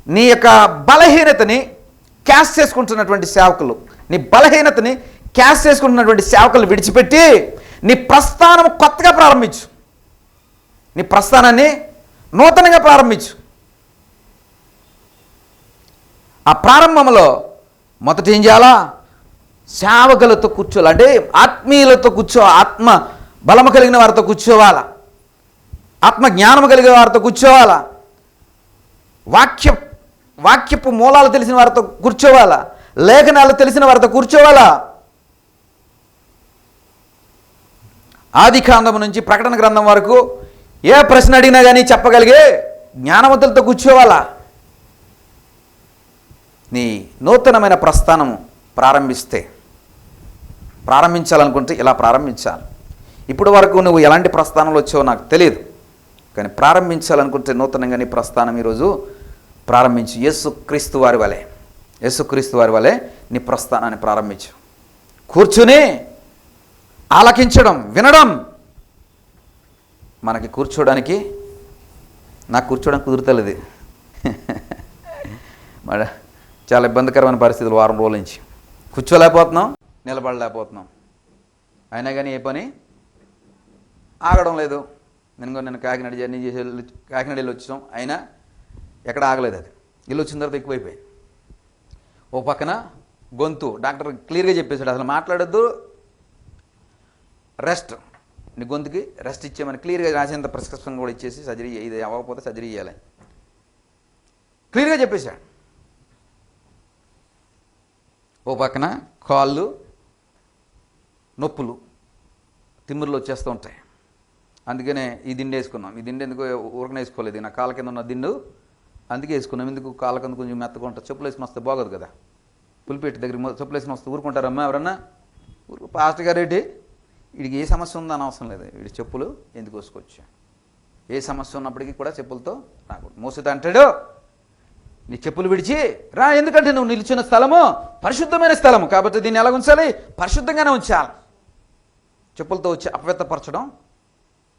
నీ యొక్క బలహీనతని క్యాష్ చేసుకుంటున్నటువంటి సేవకులు, నీ బలహీనతని క్యాష్ చేసుకుంటున్నటువంటి సేవకులు విడిచిపెట్టి నీ ప్రస్థానం కొత్తగా ప్రారంభించు. నీ ప్రస్థానాన్ని నూతనంగా ప్రారంభించు. ఆ ప్రారంభంలో మొదట ఏం చేయాలా? సేవకులతో కూర్చోవాలి. అంటే ఆత్మీయులతో ఆత్మ బలము కలిగిన వారితో కూర్చోవాలా, ఆత్మ జ్ఞానము కలిగిన వారితో కూర్చోవాలా, వాక్యపు మూలాలు తెలిసిన వారితో కూర్చోవాలా, లేఖనాలు తెలిసిన వారితో కూర్చోవాలా. ఆది కాండం నుంచి ప్రకటన గ్రంథం వరకు ఏ ప్రశ్న అడిగినా కానీ చెప్పగలిగే జ్ఞానవంతులతో కూర్చోవాలా. నీ నూతనమైన ప్రస్థానము ప్రారంభించాలనుకుంటే ఇలా ప్రారంభించాలి. ఇప్పుడు వరకు నువ్వు ఎలాంటి ప్రస్థానంలో వచ్చావో నాకు తెలియదు, కానీ ప్రారంభించాలనుకుంటే నూతనంగా నీ ప్రస్థానం ఈరోజు ప్రారంభించు. యేసుక్రీస్తు వారి వలె నీ ప్రస్థానాన్ని ప్రారంభించు. కూర్చుని ఆలకించడం, వినడం. మనకి నాకు కూర్చోవడానికి కుదురుతలేదు. మరి చాలా ఇబ్బందికరమైన పరిస్థితులు వారం రోజుల నుంచి కూర్చోలేకపోతున్నాం, నిలబడలేకపోతున్నాం. అయినా కానీ ఏ పని ఆగడం లేదు. నేను కాకినాడ జర్నీ చేసి కాకినాడ వెళ్ళి వచ్చాం, అయినా ఎక్కడ ఆగలేదు. అది ఇల్లు వచ్చిన తర్వాత ఎక్కువైపోయింది. ఓ పక్కన గొంతు డాక్టర్ క్లియర్గా చెప్పేశాడు, అసలు మాట్లాడొద్దు, రెస్ట్, నీ గొంతుకి రెస్ట్ ఇచ్చేమని క్లియర్గా రాసేంత ప్రిస్క్రిప్షన్ కూడా ఇచ్చేసి సర్జరీ, ఇది అవ్వకపోతే సర్జరీ చేయాలి క్లియర్గా చెప్పేశాడు. ఓ పక్కన కాళ్ళు నొప్పులు, తిమ్మురులు వచ్చేస్తూ ఉంటాయి. అందుకనే ఈ దిండు వేసుకున్నాం. ఈ దిండు ఎందుకు ఊరకనే వేసుకోలేదు, నా కాళ్ళ కింద ఉన్న దిండు అందుకే వేసుకున్నాం. ఎందుకు కాళ్ళ కింద కొంచెం మెత్తగా ఉంటుంది. చెప్పులు వేసుకుని వస్తే బాగోదు కదా. పులిపెట్టి దగ్గర చెప్పులు వేసుకుని వస్తే ఊరుకుంటారమ్మా ఎవరన్నా? పాస్టర్ గారు ఏంటి, వీడికి ఏ సమస్య ఉందో అనవసరం లేదు, వీడి చెప్పులు ఎందుకు వేసుకోవచ్చు. ఏ సమస్య ఉన్నప్పటికీ కూడా చెప్పులతో రాకూడదు. మోసత అంటాడు, నీ చెప్పులు విడిచి రా, ఎందుకంటే నువ్వు నిలిచిన స్థలము పరిశుద్ధమైన స్థలము కాబట్టి దీన్ని ఎలా ఉంచాలి? పరిశుద్ధంగానే ఉంచాలి. చెప్పులతో వచ్చి అపవిత్రపరచడం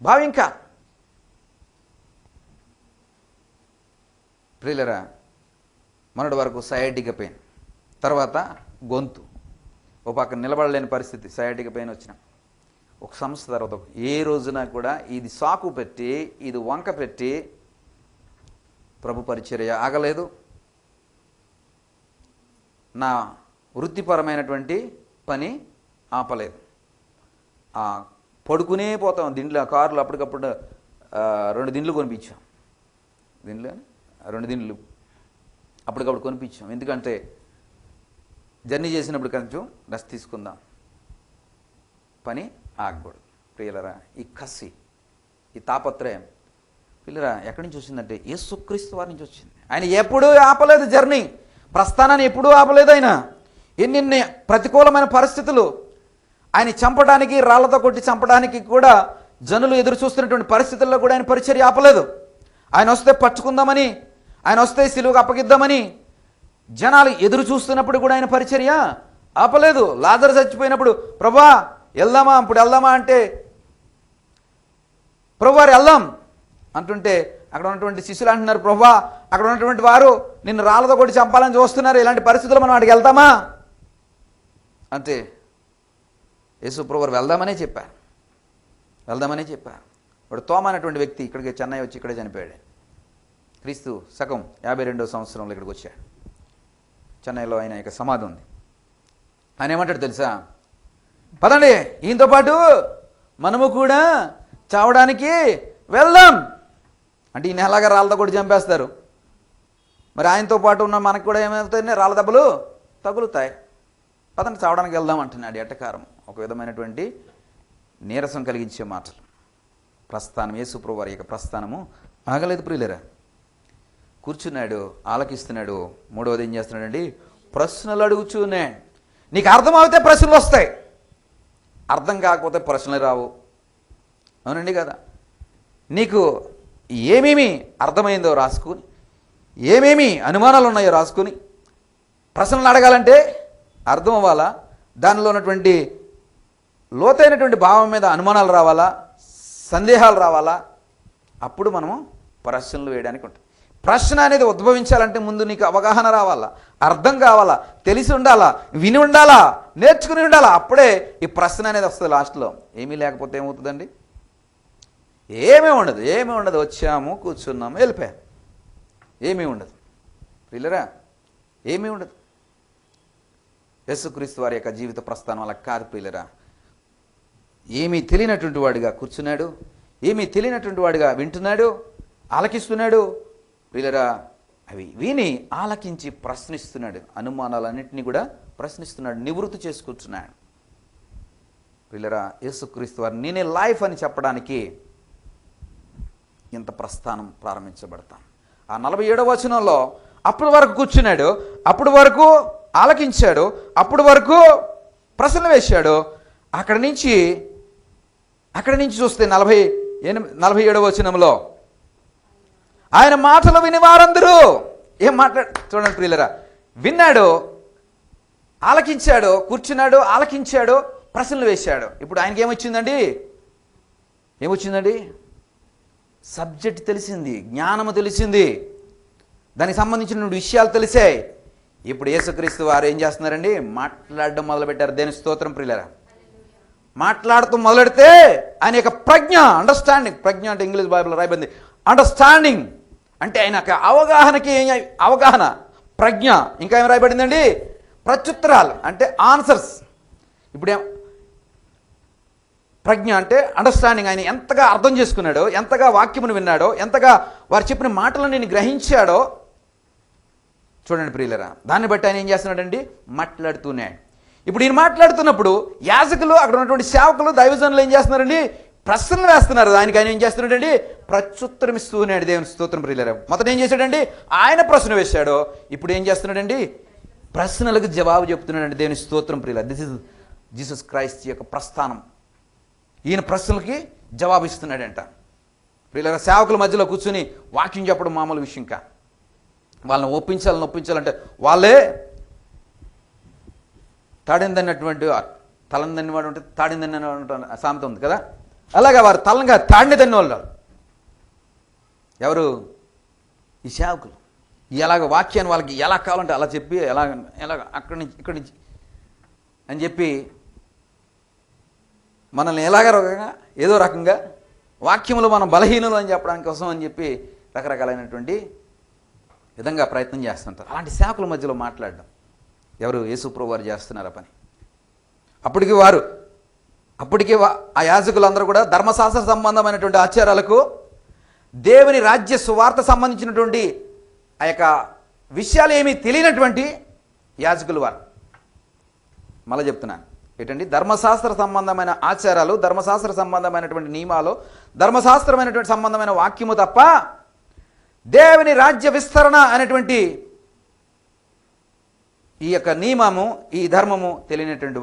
భావింకా. ప్రియులరా, మొన్నటి వరకు సయాటికా పెయిన్, తర్వాత గొంతు, ఒక పక్కన నిలబడలేని పరిస్థితి, సయాటికా పెయిన్ వచ్చిన ఒక సంస్థ తర్వాత ఏ రోజున కూడా ఇది సాకు పెట్టి, ఇది వంక పెట్టి ప్రభు పరిచర్య ఆగలేదు. నా వృత్తిపరమైనటువంటి పని ఆపలేదు. పడుకునే పోతాం దిండ్లు, కార్లు అప్పటికప్పుడు 2 దిండ్లు కొనిపించాం. 2 దిండ్లు అప్పటికప్పుడు కొనిపించాం. ఎందుకంటే జర్నీ చేసినప్పుడు కొంచెం రెస్ట్ తీసుకుందాం, పని ఆగకూడదు. ప్రియులరా, ఈ కసి, ఈ తాపత్రయం పిల్లరా ఎక్కడి నుంచి వచ్చిందంటే యేసుక్రీస్తు వారి నుంచి వచ్చింది. ఆయన ఎప్పుడూ ఆపలేదు జర్నీ, ప్రస్థానాన్ని ఎప్పుడూ ఆపలేదు. ఆయన ఎన్ని ప్రతికూలమైన పరిస్థితులు, ఆయన చంపడానికి, రాళ్లతో కొట్టి చంపడానికి కూడా జనులు ఎదురు చూస్తున్నటువంటి పరిస్థితుల్లో కూడా ఆయన పరిచర్య ఆపలేదు. ఆయన వస్తే పట్టుకుందామని, ఆయన వస్తే సిలువకు అప్పగిద్దామని జనాలు ఎదురు చూస్తున్నప్పుడు కూడా ఆయన పరిచర్య ఆపలేదు. లాజరు చచ్చిపోయినప్పుడు ప్రభువా వెళ్దామా, ఇప్పుడు వెళ్దామా అంటే ప్రభువారు వెళ్దాం అంటుంటే అక్కడ ఉన్నటువంటి శిష్యులు అంటున్నారు, ప్రభువా అక్కడ ఉన్నటువంటి వారు నిన్ను రాళ్ళతో కొట్టి చంపాలని చూస్తున్నారు, ఇలాంటి పరిస్థితుల్లో మనం అక్కడికి వెళ్తామా అంటే యేసు ప్రభువారు వెళ్దామనే చెప్పారు. వాడు తోమా అనేటువంటి వ్యక్తి ఇక్కడికి చెన్నై వచ్చి ఇక్కడే చనిపోయాడు. క్రీస్తు శకం 52వ సంవత్సరంలో ఇక్కడికి వచ్చాడు. చెన్నైలో ఆయన యొక్క సమాధి ఉంది. ఆయన ఏమంటాడు తెలుసా? పదండి, ఈయనతో పాటు మనము కూడా చావడానికి వెళ్దాం అంటే ఈయన ఎలాగా రాళ్ళతో కూడా చంపేస్తారు, మరి ఆయనతో పాటు ఉన్న మనకు కూడా ఏమవుతాయి? రాళ్ళ దెబ్బలు తగులుతాయి. పదండి చావడానికి వెళ్దాం అంటున్నాడు. ఎట్టకారం, ఒక విధమైనటువంటి నీరసం కలిగించే మాటలు. ప్రస్థానం, యేసు ప్రభువు వారి యొక్క ప్రస్థానము ఆగలేదు ప్రియులరా. కూర్చున్నాడు, ఆలకిస్తున్నాడు. మూడవది ఏం చేస్తున్నాడండి? ప్రశ్నలు అడుగుచూనే. నీకు అర్థమవుతే ప్రశ్నలు వస్తాయి, అర్థం కాకపోతే ప్రశ్నలు రావు. అవునండి కదా? నీకు ఏమేమి అర్థమైందో రాసుకుని, ఏమేమి అనుమానాలు ఉన్నాయో రాసుకుని ప్రశ్నలు అడగాలంటే అర్థం అవ్వాలా, దానిలో ఉన్నటువంటి లోతైనటువంటి భావం మీద అనుమానాలు రావాలా, సందేహాలు రావాలా, అప్పుడు మనము ప్రశ్నలు వేయడానికి ఉంటుంది. ప్రశ్న అనేది ఉద్భవించాలంటే ముందు నీకు అవగాహన రావాలా, అర్థం కావాలా, తెలిసి ఉండాలా, విని ఉండాలా, నేర్చుకుని ఉండాలా. అప్పుడే ఈ ప్రశ్న అనేది వస్తుంది లాస్ట్లో. ఏమీ లేకపోతే ఏమవుతుందండి? ఏమీ ఉండదు. వచ్చాము, కూర్చున్నాము, వెళ్ళిపోయాము. ఏమీ ఉండదు పిల్లరా, ఏమీ ఉండదు. యేసుక్రీస్తు వారి యొక్క జీవిత ప్రస్థానం అలా కాదు పిల్లరా. ఏమీ తెలియనటువంటి వాడిగా కూర్చున్నాడు, ఏమీ తెలియనటువంటి వాడిగా వింటున్నాడు, ఆలకిస్తున్నాడు పిల్లరా. అవి విని ఆలకించి ప్రశ్నిస్తున్నాడు, అనుమానాలన్నింటినీ కూడా ప్రశ్నిస్తున్నాడు, నివృత్తి చేసుకుంటున్నాడు పిల్లరా. యేసుక్రీస్తు వారు నేనే లైఫ్ అని చెప్పడానికి ఇంత ప్రస్థానం ప్రారంభించబడతాం. ఆ 47వ వచనంలో అప్పటి వరకు కూర్చున్నాడు, అప్పటి వరకు ఆలకించాడు, అప్పటి వరకు ప్రశ్నలు వేశాడు. అక్కడి నుంచి చూస్తే 47వ వచనంలో ఆయన మాటలు విని వారందరూ ఏం చూడండి ప్రియులరా, విన్నాడు, ఆలకించాడు, కూర్చున్నాడు, ఆలకించాడు, ప్రశ్నలు వేశాడు. ఇప్పుడు ఆయనకి ఏమొచ్చిందండి? సబ్జెక్ట్ తెలిసింది, జ్ఞానము తెలిసింది, దానికి సంబంధించిన విషయాలు తెలిసాయి. ఇప్పుడు యేసుక్రీస్తు వారు ఏం చేస్తున్నారండి? మాట్లాడడం మొదలుపెట్టారు. దేని స్తోత్రం ప్రియులరా. మాట్లాడుతూ మొదలెడితే ఆయన యొక్క ప్రజ్ఞ, అండర్స్టాండింగ్, ప్రజ్ఞ అంటే ఇంగ్లీష్ బైబిల్లో రాయబడింది అండర్స్టాండింగ్, అంటే ఆయన అవగాహన, ప్రజ్ఞ. ఇంకా ఏం రాయబడిందండి? ప్రత్యుత్తరాలు అంటే ఆన్సర్స్. ఇప్పుడే ప్రజ్ఞ అంటే అండర్స్టాండింగ్. ఆయన ఎంతగా అర్థం చేసుకున్నాడో, ఎంతగా వాక్యమును విన్నాడో, ఎంతగా వారు చెప్పిన మాటలను నేను గ్రహించాడో చూడండి ప్రియులరా. దాన్ని బట్టి ఆయన ఏం చేస్తున్నాడండి? మాట్లాడుతున్నాడు. ఇప్పుడు ఈయన మాట్లాడుతున్నప్పుడు యాజకులు, అక్కడ ఉన్నటువంటి సేవకులు, దైవజనులు ఏం చేస్తున్నారండి? ప్రశ్నలు వేస్తున్నారు. దానికి ఆయన ఏం చేస్తున్నాడండి? ప్రత్యుత్తరం ఇస్తూ ఉన్నాడు. దేవుని స్తోత్రం ప్రియులరా. మొదట ఏం చేశాడండి? ఆయన ప్రశ్న వేశాడు. ఇప్పుడు ఏం చేస్తున్నాడండి? ప్రశ్నలకు జవాబు చెప్తున్నాడండి. దేవుని స్తోత్రం ప్రియులరా. దిస్ ఇస్ జీసస్ క్రైస్ట్ యొక్క ప్రస్థానం. ఈయన ప్రశ్నలకి జవాబు ఇస్తున్నాడంట ప్రియులరా. సేవకుల మధ్యలో కూర్చుని వాక్యం చెప్పడం మామూలు విషయం కా. వాళ్ళని ఒప్పించాలంటే వాళ్ళే తాడిందన్నటువంటి తలని వాడు ఉంటే తాడిందని సామెత ఉంది కదా, అలాగా వారు తలంగా తాడిని వాళ్ళు ఎవరు? ఈ సేవకులు. ఎలాగ వాక్యాన్ని వాళ్ళకి ఎలా కావాలంటే అలా చెప్పి, ఎలాగ అక్కడి నుంచి అని చెప్పి మనల్ని ఏదో రకంగా వాక్యములు మనం బలహీనులు అని చెప్పడానికి కోసం అని చెప్పి రకరకాలైనటువంటి విధంగా ప్రయత్నం చేస్తుంటారు. అలాంటి సేవకుల మధ్యలో మాట్లాడడం ఎవరు? యేసుప్రభువు వారు చేస్తున్నారు ఆ పని. అప్పటికే ఆ యాజకులందరూ కూడా ధర్మశాస్త్ర సంబంధమైనటువంటి ఆచారాలకు, దేవుని రాజ్య సువార్త సంబంధించినటువంటి ఆ యొక్క విషయాలు ఏమీ తెలియనటువంటి యాజకులు వారు. మళ్ళీ చెప్తున్నాను ఏంటండి? ధర్మశాస్త్ర సంబంధమైన ఆచారాలు, ధర్మశాస్త్ర సంబంధమైనటువంటి నియమాలు, ధర్మశాస్త్రమైనటువంటి సంబంధమైన వాక్యము తప్ప దేవుని రాజ్య విస్తరణ అనేటువంటి ఈ యొక్క నియమము, ఈ ధర్మము తెలియనటువంటి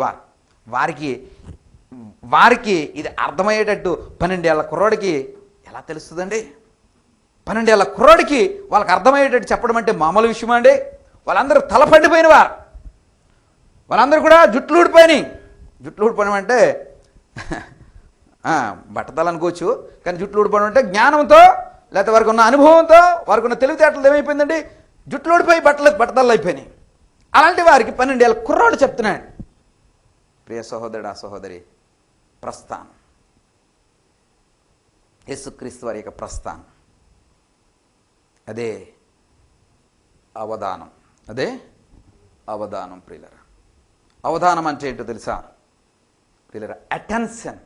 వారికి ఇది అర్థమయ్యేటట్టు 12 ఏళ్ల కుర్రోడికి ఎలా తెలుస్తుందండి? 12 ఏళ్ల కుర్రోడికి వాళ్ళకి అర్థమయ్యేటట్టు చెప్పడం అంటే మామూలు విషయమా అండి? వాళ్ళందరూ తలపండిపోయిన వారు, వాళ్ళందరూ కూడా జుట్లు ఊడిపోవడం అంటే బట్టతలు అనుకోవచ్చు, కానీ జుట్లు ఊడిపోవడం అంటే జ్ఞానంతో, లేకపోతే వారికి ఉన్న అనుభవంతో, వారికి ఉన్న తెలివితేటలు ఏమైపోయిందండి? జుట్లు ఊడిపోయి బట్టతలు అయిపోయినాయి. అలాంటి వారికి 12 ఏళ్ల కుర్రాడు చెప్తున్నాడు. ప్రియ సహోదరుడు, ఆ సహోదరి, ప్రస్థానం, యేసుక్రీస్తు వారి యొక్క ప్రస్థానం, అదే అవధానం ప్రియులరా. అవధానం అంటే ఏంటో తెలుసా ప్రియులరా? అటెన్షన్.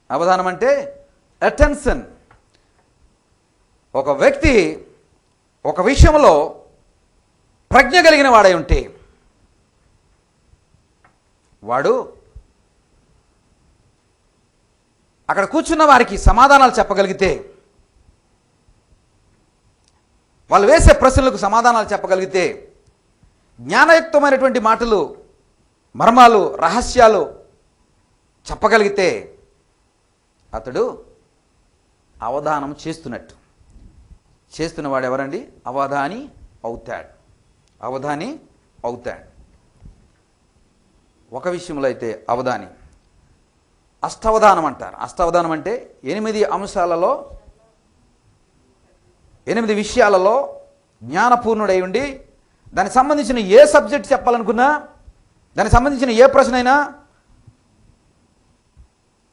అవధానం అంటే అటెన్షన్. ఒక వ్యక్తి ఒక విషయంలో ప్రజ్ఞ కలిగిన వాడై ఉంటే వాడు అక్కడ కూర్చున్న వారికి సమాధానాలు చెప్పగలిగితే, వాళ్ళు వేసే ప్రశ్నలకు సమాధానాలు చెప్పగలిగితే, జ్ఞానయుక్తమైనటువంటి మాటలు, మర్మాలు, రహస్యాలు చెప్పగలిగితే అతడు అవధానం చేస్తున్నవాడు ఎవరండి? అవధాని అవుతాడు. ఒక విషయంలో అయితే అవధాని. అష్టావధానం అంటారు. అష్టావధానం అంటే 8 అంశాలలో 8 విషయాలలో జ్ఞానపూర్ణుడై ఉండి దానికి సంబంధించిన ఏ సబ్జెక్ట్ చెప్పాలనుకున్నా, దానికి సంబంధించిన ఏ ప్రశ్న అయినా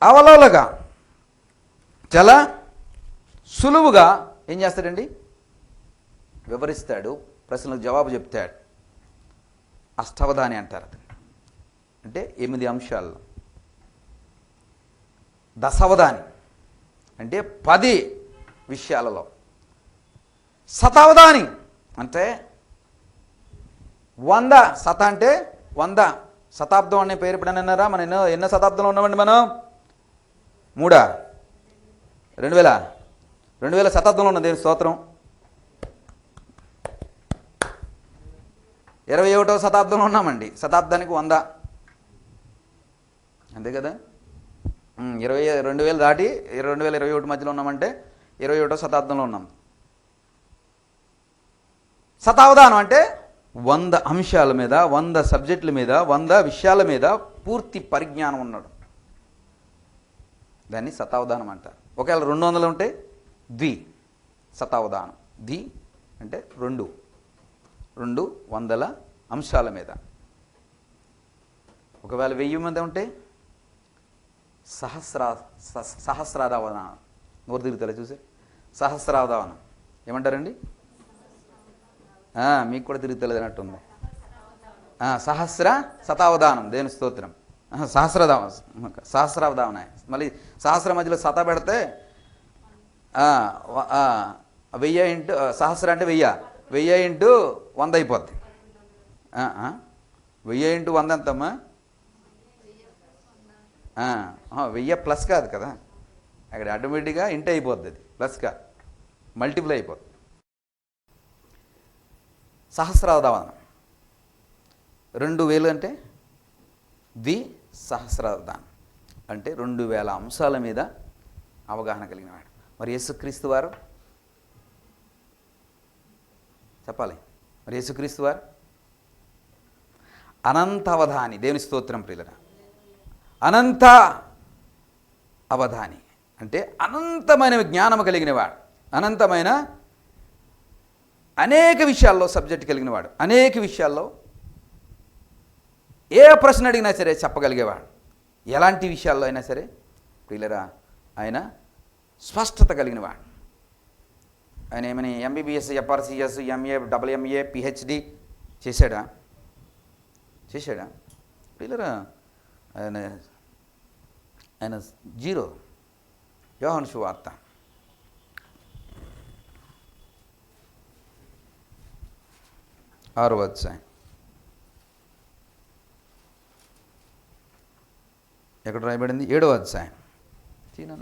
అవలోలగా చాలా సులువుగా ఏం చేస్తాడండి, వివరిస్తాడు, ప్రశ్నలకు జవాబు చెప్తాడు. అష్టావధాని అంటారు అది. అంటే 8 అంశాల్లో. దశావధాని అంటే 10 విషయాలలో. శతావధాని అంటే 100. శత అంటే 100. శతాబ్దం అనే పేరు ఎప్పుడైనా అన్నారా? మనం ఎన్నో శతాబ్దంలో ఉన్నామండి మనం? 3 2000 శతాబ్దంలో ఉన్న దేవుని స్తోత్రం. 21వ శతాబ్దంలో ఉన్నామండి. శతాబ్దానికి 100 అంతే కదా. 2000 దాటి 2021 మధ్యలో ఉన్నామంటే 21వ శతాబ్దంలో ఉన్నాం. శతావధానం అంటే 100 అంశాల మీద, 100 సబ్జెక్టుల మీద, 100 విషయాల మీద పూర్తి పరిజ్ఞానం ఉన్నాడు. దాన్ని శతావధానం అంటారు. ఒకవేళ 200 ఉంటే ద్వి శతావధానం. ద్వి అంటే 200 అంశాల మీద. ఒకవేళ 1000 మంది ఉంటే సహస్రావధానం. నోరు తిరుగుతారా చూసి? సహస్రావధానం ఏమంటారండి? మీకు కూడా తిరుగుతలేదు అన్నట్టుంది. శతావధానం. దేని స్తోత్రం. సహస్రావధానం. మళ్ళీ సహస్ర మధ్యలో శత పెడితే 1000 ఇంటూ సహస్ర అంటే 1000 ఇంటూ 100 అయిపోద్ది. 1000 ఇంటూ 100 ఎంతమ్మా? 1000 ప్లస్ కాదు కదా, అక్కడ ఆటోమేటిక్గా ఇంటూ అయిపోద్ది. అది ప్లస్ కాదు, మల్టిపుల్ అయిపోద్ది. సహస్రావధానం 2000 అంటే సహస్రావధానం అంటే 2000 అంశాల మీద అవగాహన కలిగిన వాడు. మరి యేసుక్రీస్తు వారు చెప్పాలి. మరి యేసుక్రీస్తు వారు అనంత అవధాని. దేవుని స్తోత్రం ప్రియులరా. అనంత అవధాని అంటే అనంతమైన జ్ఞానం కలిగిన వాడు, అనంతమైన అనేక విషయాల్లో సబ్జెక్ట్ కలిగిన వాడు, అనేక విషయాల్లో ఏ ప్రశ్న అడిగినా సరే చెప్పగలిగేవాడు. ఎలాంటి విషయాల్లో అయినా సరే ప్రియులరా ఆయన స్పష్టత కలిగిన వాడు. ఆయన ఏమని MBBS, FRCS, MA, MA, PhD చేశాడా? ప్రియులరా ఆయన 0. యోహాను సువార్త 6వ అధ్యాయం. ఎక్కడ రాయబడింది? 7వ అధ్యాయం. చీనా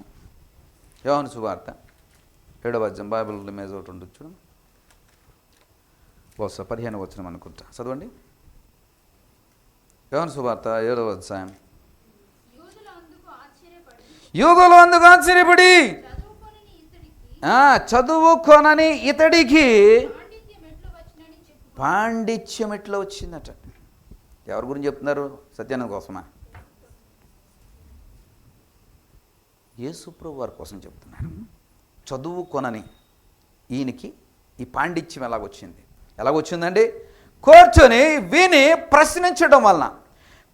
యోహాను సువార్త 7వ అధ్యాయం. బైబిల్ ఇమేజ్ ఒకటి ఉంటుంది చూడండి. బహుశా 15వ వచనం అనుకుంటా. చదవండి. యోహాను సువార్త 7వ అధ్యాయం. యూదులు అందుకు ఆశ్చర్యపడి చదువుకొనని ఇతడికి పాండిత్యం ఎట్లా వచ్చిందట. ఎవరి గురించి చెప్తున్నారు? సత్యానంద కోసమా? యేసుప్రభు వారి కోసం చెప్తున్నారు. చదువుకొనని ఈయనకి ఈ పాండిత్యం ఎలాగొచ్చిందండి? కూర్చొని విని ప్రశ్నించడం వలన,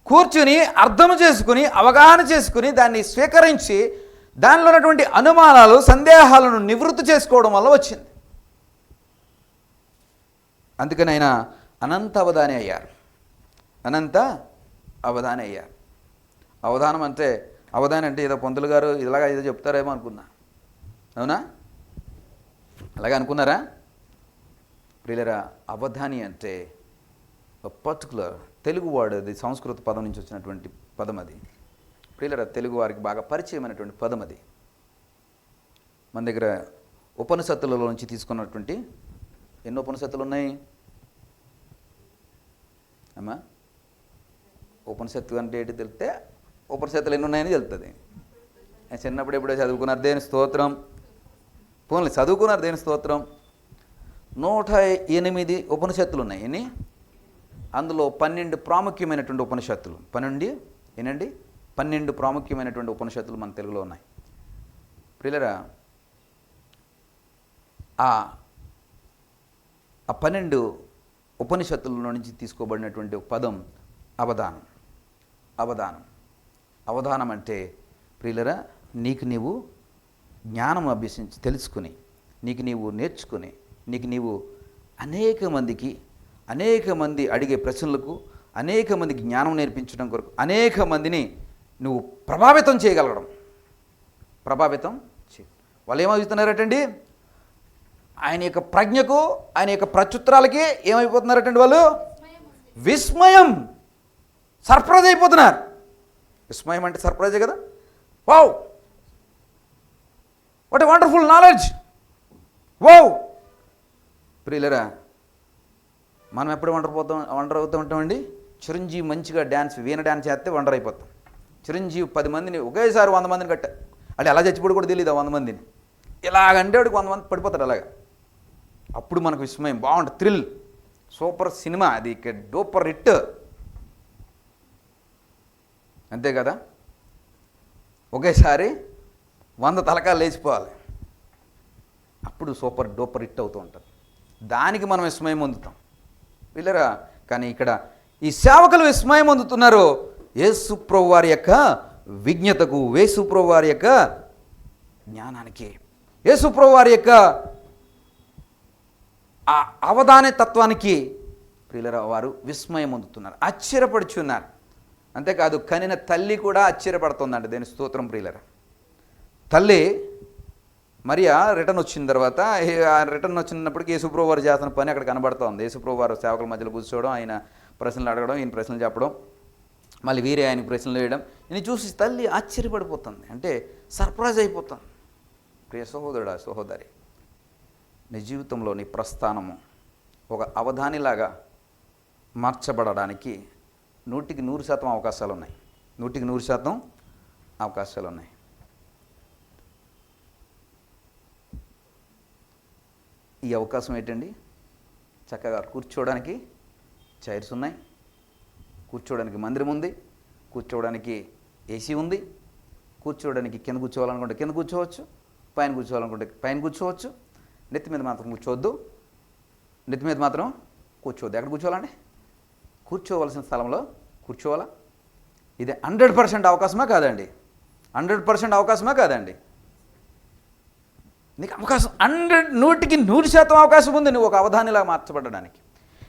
కూర్చుని అర్థం చేసుకుని అవగాహన చేసుకుని దాన్ని స్వీకరించి దానిలో ఉన్నటువంటి అనుమానాలు సందేహాలను నివృత్తి చేసుకోవడం వల్ల వచ్చింది. అందుకని ఆయన అనంత అవధాని అయ్యారు. అవధానం అంటే అవధాని అంటే ఏదో పంతులు గారు ఇలాగా ఏదో చెప్తారేమో అనుకున్నా. అవునా? అలాగే అనుకున్నారా? ప్రియులరా, అవధాని అంటే పర్టికులర్ తెలుగు వర్డ్. అది సంస్కృత పదం నుంచి వచ్చినటువంటి పదం. అది ప్రియులరా తెలుగు వారికి బాగా పరిచయమైనటువంటి పదం. అది మన దగ్గర ఉపనిషత్తులలో నుంచి తీసుకున్నటువంటి ఎన్నో ఉపనిషత్తులు ఉన్నాయి అమ్మా. ఉపనిషత్తు అంటే ఏంటి తెలిస్తే ఉపనిషత్తులు ఎన్ని ఉన్నాయని తెలుస్తుంది. చిన్నప్పుడు ఎప్పుడో చదువుకున్నారు దేని స్తోత్రం. పోన్లే చదువుకున్నారు దేని స్తోత్రం. 108 ఉపనిషత్తులు ఉన్నాయి. ఎన్ని? అందులో 12 ప్రాముఖ్యమైనటువంటి ఉపనిషత్తులు. 12 ప్రాముఖ్యమైనటువంటి ఉపనిషత్తులు మన తెలుగులో ఉన్నాయి. ప్రియులరా, ఆ ఆ 12 ఉపనిషత్తుల నుంచి తీసుకోబడినటువంటి ఒక పదం అవధానం. అవధానం అవధానం అంటే ప్రియులరా, నీకు నీవు జ్ఞానం అభ్యసించి తెలుసుకుని, నీకు నీవు నేర్చుకుని, నీకు నీవు అనేక మంది అడిగే ప్రశ్నలకు అనేక మందికి జ్ఞానం నేర్పించడం కొరకు అనేక మందిని నువ్వు ప్రభావితం చేయగలగడం. వాళ్ళు ఏమవుతున్నారటండి? ఆయన యొక్క ప్రజ్ఞకు, ఆయన యొక్క ప్రత్యుత్తరాలకి ఏమైపోతున్నారటండి? వాళ్ళు విస్మయం, సర్ప్రైజ్ అయిపోతున్నారు. విస్మయం అంటే సర్ప్రైజే కదా. Wow, what a wonderful knowledge. Wow ప్రియులరా, మనం ఎప్పుడు వండర్ అవుతూ ఉంటామండి? చిరంజీవి మంచిగా వీణ డ్యాన్స్ చేస్తే వండర్ అయిపోతాం. చిరంజీవి 10 మందిని ఒకేసారి 100 మందిని కట్టారు. అంటే అలా చచ్చిపోడు కూడా తెలియదు. 100 మందిని ఇలాగంటే వాడికి 100 మంది పడిపోతారు అలాగా. అప్పుడు మనకు విస్మయం, బాగుంటుంది, థ్రిల్, సూపర్ సినిమా, అది డూపర్ హిట్, అంతే కదా. ఒకేసారి 100 తలకాలు లేచిపోవాలి, అప్పుడు సూపర్ డూపర్ హిట్ అవుతూ ఉంటుంది. దానికి మనం విస్మయం పొందుతాం వీళ్ళరా. కానీ ఇక్కడ ఈ సేవకులు విస్మయం పొందుతున్నారు యేసు ప్రభువు వారి యొక్క విజ్ఞతకు, యేసు ప్రభువు వారి యొక్క జ్ఞానానికి, యేసు ప్రభువు వారి యొక్క ఆ అవధాన తత్వానికి ప్రియులరా వారు విస్మయం పొందుతున్నారు, ఆశ్చర్యపడుచున్నారు. అంతేకాదు కనిన తల్లి కూడా ఆశ్చర్యపడుతుందండి. దేని స్తోత్రం ప్రియులరా. తల్లి మరియా రిటర్న్ వచ్చిన తర్వాత, రిటర్న్ వచ్చినప్పటికీ యేసుప్రభువు వారు చేస్తున్న పని అక్కడ కనబడుతూ ఉంది. యేసుప్రభువు వారు సేవకుల మధ్యలో కూర్చోవడం, ఆయన ప్రశ్నలు అడగడం, ఈయన ప్రశ్నలు చెప్పడం, మళ్ళీ వీరే ఆయనకు ప్రశ్నలు వేయడం, ఈయన చూసి తల్లి ఆశ్చర్యపడిపోతుంది, అంటే సర్ప్రైజ్ అయిపోతుంది. ప్రియ సహోదరుడా, సహోదరి, నీ జీవితంలో నీ ప్రస్థానము ఒక అవధానిలాగా మార్చబడడానికి 100% అవకాశాలు ఉన్నాయి. 100% అవకాశాలు ఉన్నాయి. ఈ అవకాశం ఏంటండి? చక్కగా కూర్చోవడానికి చైర్స్ ఉన్నాయి, కూర్చోవడానికి మందిరం ఉంది, కూర్చోవడానికి ఏసీ ఉంది, కూర్చోవడానికి కింద కూర్చోవాలనుకుంటే కింద కూర్చోవచ్చు, పైన కూర్చోవాలనుకుంటే పైన కూర్చోవచ్చు. నెత్తి మీద మాత్రం కూర్చోవద్దు, నెత్తి మీద మాత్రం కూర్చోవద్దు. ఎక్కడ కూర్చోవాలండి? కూర్చోవలసిన స్థలంలో కూర్చోవాలా? ఇది 100% అవకాశమా కాదండి? 100% అవకాశమా కాదండి? నీకు అవకాశం 100% అవకాశం ఉంది నువ్వు ఒక అవధానిలా మార్చబడడానికి.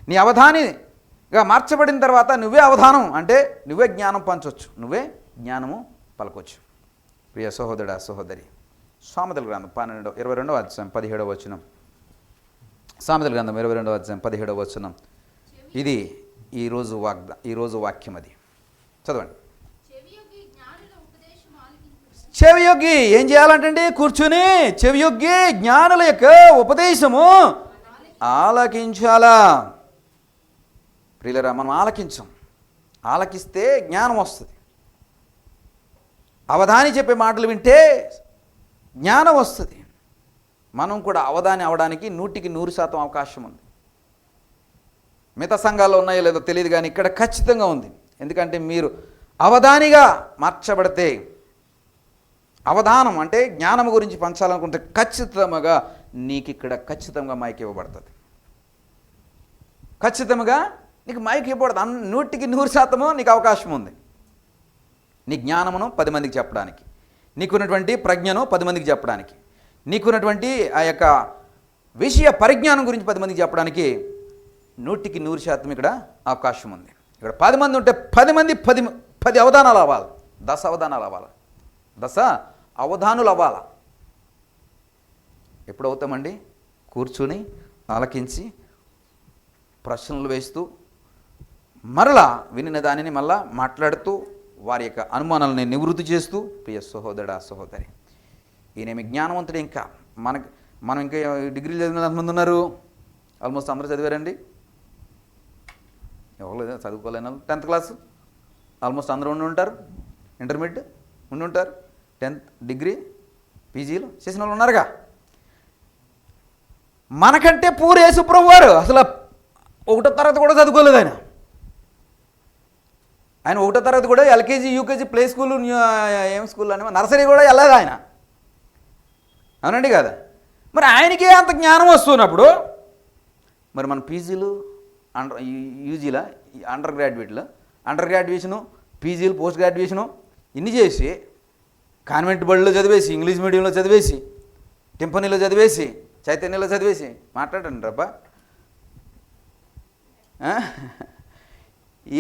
నీ అవధానిగా మార్చబడిన తర్వాత నువ్వే అవధానం అంటే నువ్వే జ్ఞానం పంచవచ్చు, నువ్వే జ్ఞానము పలకొచ్చు. ప్రియ సహోదరుడా, సహోదరి, సామెతల గ్రంథం 22వ అధ్యాయం 17వ వచనం. సామెతల గ్రంథం 22వ అధ్యాయం 17వ వచనం. ఇది ఈరోజు వాక్యం. అది చదవండి. చెవియొగ్గి ఏం చేయాలంటండి? కూర్చుని చెవియొగ్గి జ్ఞానుల యొక్క ఉపదేశము ఆలకించాలా. ప్రియులరా, మనం ఆలకిస్తే జ్ఞానం వస్తుంది. అవధాని చెప్పే మాటలు వింటే జ్ఞానం వస్తుంది. మనం కూడా అవధాని అవడానికి 100% అవకాశం ఉంది. మిగతా సంఘాల్లో ఉన్నాయో లేదో తెలియదు, కానీ ఇక్కడ ఖచ్చితంగా ఉంది. ఎందుకంటే మీరు అవధానిగా మార్చబడితే, అవధానం అంటే జ్ఞానం గురించి పంచాలనుకుంటే ఖచ్చితంగా నీకు ఇక్కడ ఖచ్చితంగా మైక్ ఇవ్వబడుతుంది. ఖచ్చితంగా నీకు మైక్ ఇవ్వబడుతుంది. 100% నీకు అవకాశం ఉంది. నీ జ్ఞానమును 10 మందికి చెప్పడానికి, నీకున్నటువంటి ప్రజ్ఞను 10 మందికి చెప్పడానికి, నీకున్నటువంటి ఆ యొక్క విషయ పరిజ్ఞానం గురించి 10 మందికి చెప్పడానికి 100% ఇక్కడ అవకాశం ఉంది. ఇక్కడ 10 మంది ఉంటే 10 మంది 10 అవధానాలు అవ్వాలి, 10 అవధానాలు అవ్వాలి, 10 అవధానులు అవ్వాలి. ఎప్పుడు అవుతామండి? కూర్చుని ఆలకించి ప్రశ్నలు వేస్తూ మరలా వినిన దానిని మళ్ళా మాట్లాడుతూ వారి యొక్క అనుమానాలని నివృత్తి చేస్తూ. ప్రియ సహోదరుడా, సహోదరి, ఈయనేమి జ్ఞానవంతుడు. ఇంకా మనం ఇంకా డిగ్రీలు చదివిన ఎంతమంది ఉన్నారు? ఆల్మోస్ట్ అందరూ చదివారండి. ఎవరు లేదా చదువుకోలేని వాళ్ళు 10th క్లాసు ఆల్మోస్ట్ అందరూ ఉండి ఉంటారు. ఇంటర్మీడియట్ ఉండి ఉంటారు. 10th డిగ్రీ పీజీలు చేసిన వాళ్ళు ఉన్నారుగా. మనకంటే పూర్వ యేసుప్రభువు వారు అసలు 1వ తరగతి కూడా చదువుకోలేదు. ఆయన 1వ తరగతి కూడా ఎల్కేజీ, యూకేజీ, ప్లే స్కూల్, ఏం స్కూల్ అని నర్సరీ కూడా వెళ్ళలేదు ఆయన. అవునండి కదా? మరి ఆయనకే అంత జ్ఞానం వస్తున్నప్పుడు మరి మన పీజీలు యూజీలా, అండర్ గ్రాడ్యుయేషను, పీజీలు, పోస్ట్ గ్రాడ్యుయేషను ఇన్ని చేసి కాన్వెంట్ బడిలో చదివేసి, ఇంగ్లీష్ మీడియంలో చదివేసి, టింపనీలో చదివేసి, చైతన్యలో చదివేసి మాట్లాడండి రబ్బా.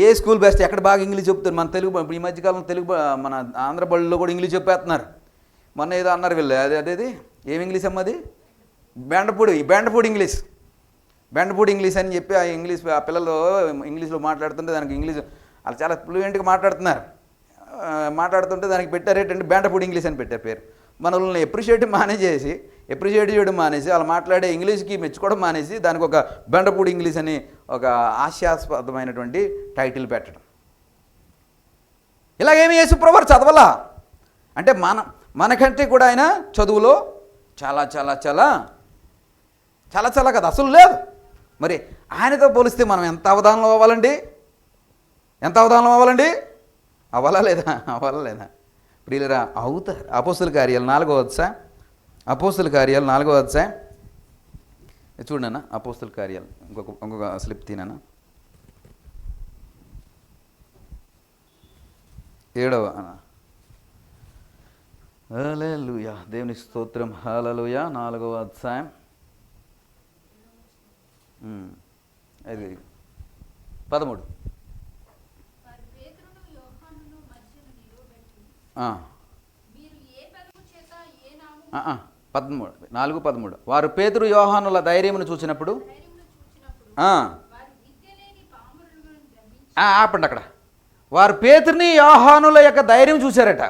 ఏ స్కూల్ బెస్ట్, ఎక్కడ బాగా ఇంగ్లీష్ చెప్తారు? మన తెలుగు ఈ మధ్యకాలంలో మన ఆంధ్ర బడిలో కూడా ఇంగ్లీష్ చెప్పేస్తున్నారు. మొన్న ఏదో అన్నారు వీళ్ళు, అదేది ఏం ఇంగ్లీష్ అమ్మది? బెండపూడి ఇంగ్లీష్ అని చెప్పి ఆ పిల్లలు ఇంగ్లీష్లో మాట్లాడుతుంటే దానికి ఇంగ్లీష్ వాళ్ళు చాలా ఫ్లూయెంట్గా మాట్లాడుతుంటే దానికి పెట్టారు ఏంటంటే బెండపూడి ఇంగ్లీష్ అని పెట్టారు పేరు. మనల్ని ఎప్రిషియేట్ చేయడం మానేసి వాళ్ళు మాట్లాడే ఇంగ్లీష్కి మెచ్చుకోవడం మానేసి దానికి ఒక బెండపూడి ఇంగ్లీష్ అని ఒక హాస్యాస్పదమైనటువంటి టైటిల్ పెట్టడం. ఇలాగేమి యేసుప్రభువు చదవాలా అంటే మనకంటే కూడా ఆయన చదువులో చాలా చాలా చాలా చాలా చాలా కదా అసలు లేదు. మరి ఆయనతో పోలిస్తే మనం ఎంత అవధానం అవ్వాలండి? అవ్వాలా లేదా? ప్రియులరా, అవుతారు. అపోస్తుల కార్యాలు 4వ అధ్యాయం చూడన్నా. అపోస్తుల కార్యాలు ఇంకొక స్లిప్ తీనా, 7వ. హల్లెలూయా, దేవునికి స్తోత్రం. హల్లెలూయా. 4వ అధ్యాయం అది 13. 4:13 వారు పేతురు యోహానుల ధైర్యమును చూసినప్పుడు ఆపండి అక్కడ. వారు పేతురుని యోహానుల యొక్క ధైర్యం చూశారట.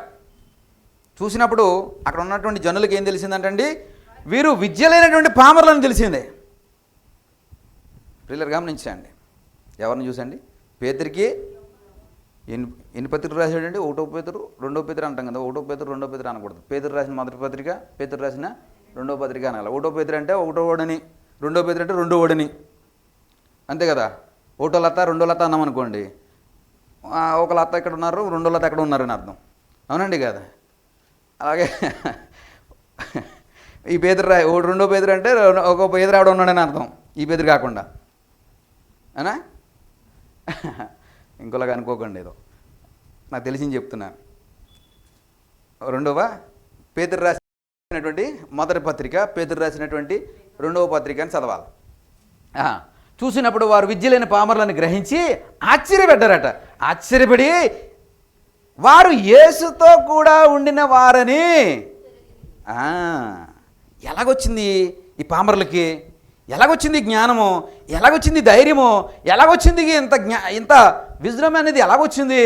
చూసినప్పుడు అక్కడ ఉన్నటువంటి జనులకు ఏం తెలిసిందంటండి? వీరు విద్య లేనటువంటి పామరులని తెలిసిందే. పిల్లలు గమనించండి, ఎవరిని చూసండి? పేతురికి ఎన్ని పత్రికలు రాశాడండి? 1వ పేతురు 2వ పేతురు అంటాం కదా. 1వ పేతురు 2వ పేతురు అనకూడదు. పేతురు రాసిన మొదటి పత్రిక, పేతురు రాసిన 2వ పత్రిక అనాలి. 1వ పేతురు అంటే 1వ ఓడని, 2వ పేతురు అంటే 2వ ఓడని, అంతే కదా. 1వ లత 2వ లత అన్నాం అనుకోండి, ఒక లత ఇక్కడ ఉన్నారు, 2వ లత ఎక్కడ ఉన్నారని అర్థం. అవునండి కదా. అలాగే ఈ పేతురు 2వ పేతురు అంటే ఒక పేతురు ఆవిడ ఉన్నాడని అర్థం, ఈ పేతురు కాకుండా. అనా ఇంకోలాగా అనుకోకండి, ఏదో నాకు తెలిసింది చెప్తున్నాను. 2వ పేతురు రాసినటువంటి మొదటి పత్రిక, పేతురు రాసినటువంటి 2వ పత్రిక అని చదవాలి. చూసినప్పుడు వారు విద్య లేని పామరులను గ్రహించి ఆశ్చర్యపడ్డారట. ఆశ్చర్యపడి వారు యేసుతో కూడా ఉండిన వారని. ఎలాగొచ్చింది ఈ పామరులకి? ఎలాగొచ్చింది జ్ఞానము? ఎలాగొచ్చింది ధైర్యము? ఎలాగొచ్చింది ఇంత విజ్డమ్ అనేది ఎలాగొచ్చింది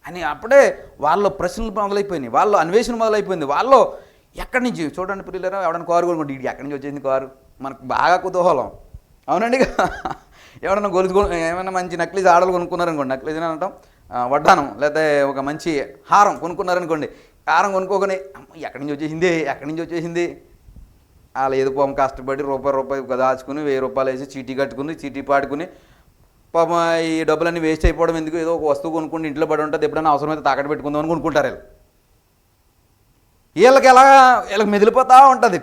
అని అప్పుడే వాళ్ళ ప్రశ్నలు మొదలైపోయినాయి, వాళ్ళ అన్వేషణ మొదలైపోయింది. వాళ్ళు ఎక్కడి నుంచి చూడండి పిల్లలు, ఎవడన్నా కారు కొనుక్కోండి, ఇటు ఎక్కడి నుంచి వచ్చింది కారు? మనకు బాగా కుతూహలం. అవునండి. ఎవడన్నా ఏమైనా మంచి నక్లీస్ ఆడలు కొనుక్కున్నారనుకోండి, నక్లీస్ అని అంటాం, వడ్డానం లేదా ఒక మంచి హారం కొనుక్కున్నారనుకోండి, హారం కొనుక్కోకొని ఎక్కడి నుంచి వచ్చేసింది వాళ్ళు ఏదో పాపం కష్టపడి రూపాయి దాచుకుని 1000 రూపాయలు వేసి చీటీ కట్టుకుని చీటీ పాడుకుని పాపం ఈ డబ్బులన్నీ వేస్ట్ అయిపోవడం ఎందుకు, ఏదో ఒక వస్తువు కొనుక్కుంటే ఇంట్లో పడి ఉంటుంది, ఎప్పుడైనా అవసరమైతే తాకట్టు పెట్టుకుందామని కొనుక్కుంటారు. వీళ్ళకి మెదిలిపోతూ ఉంటుంది.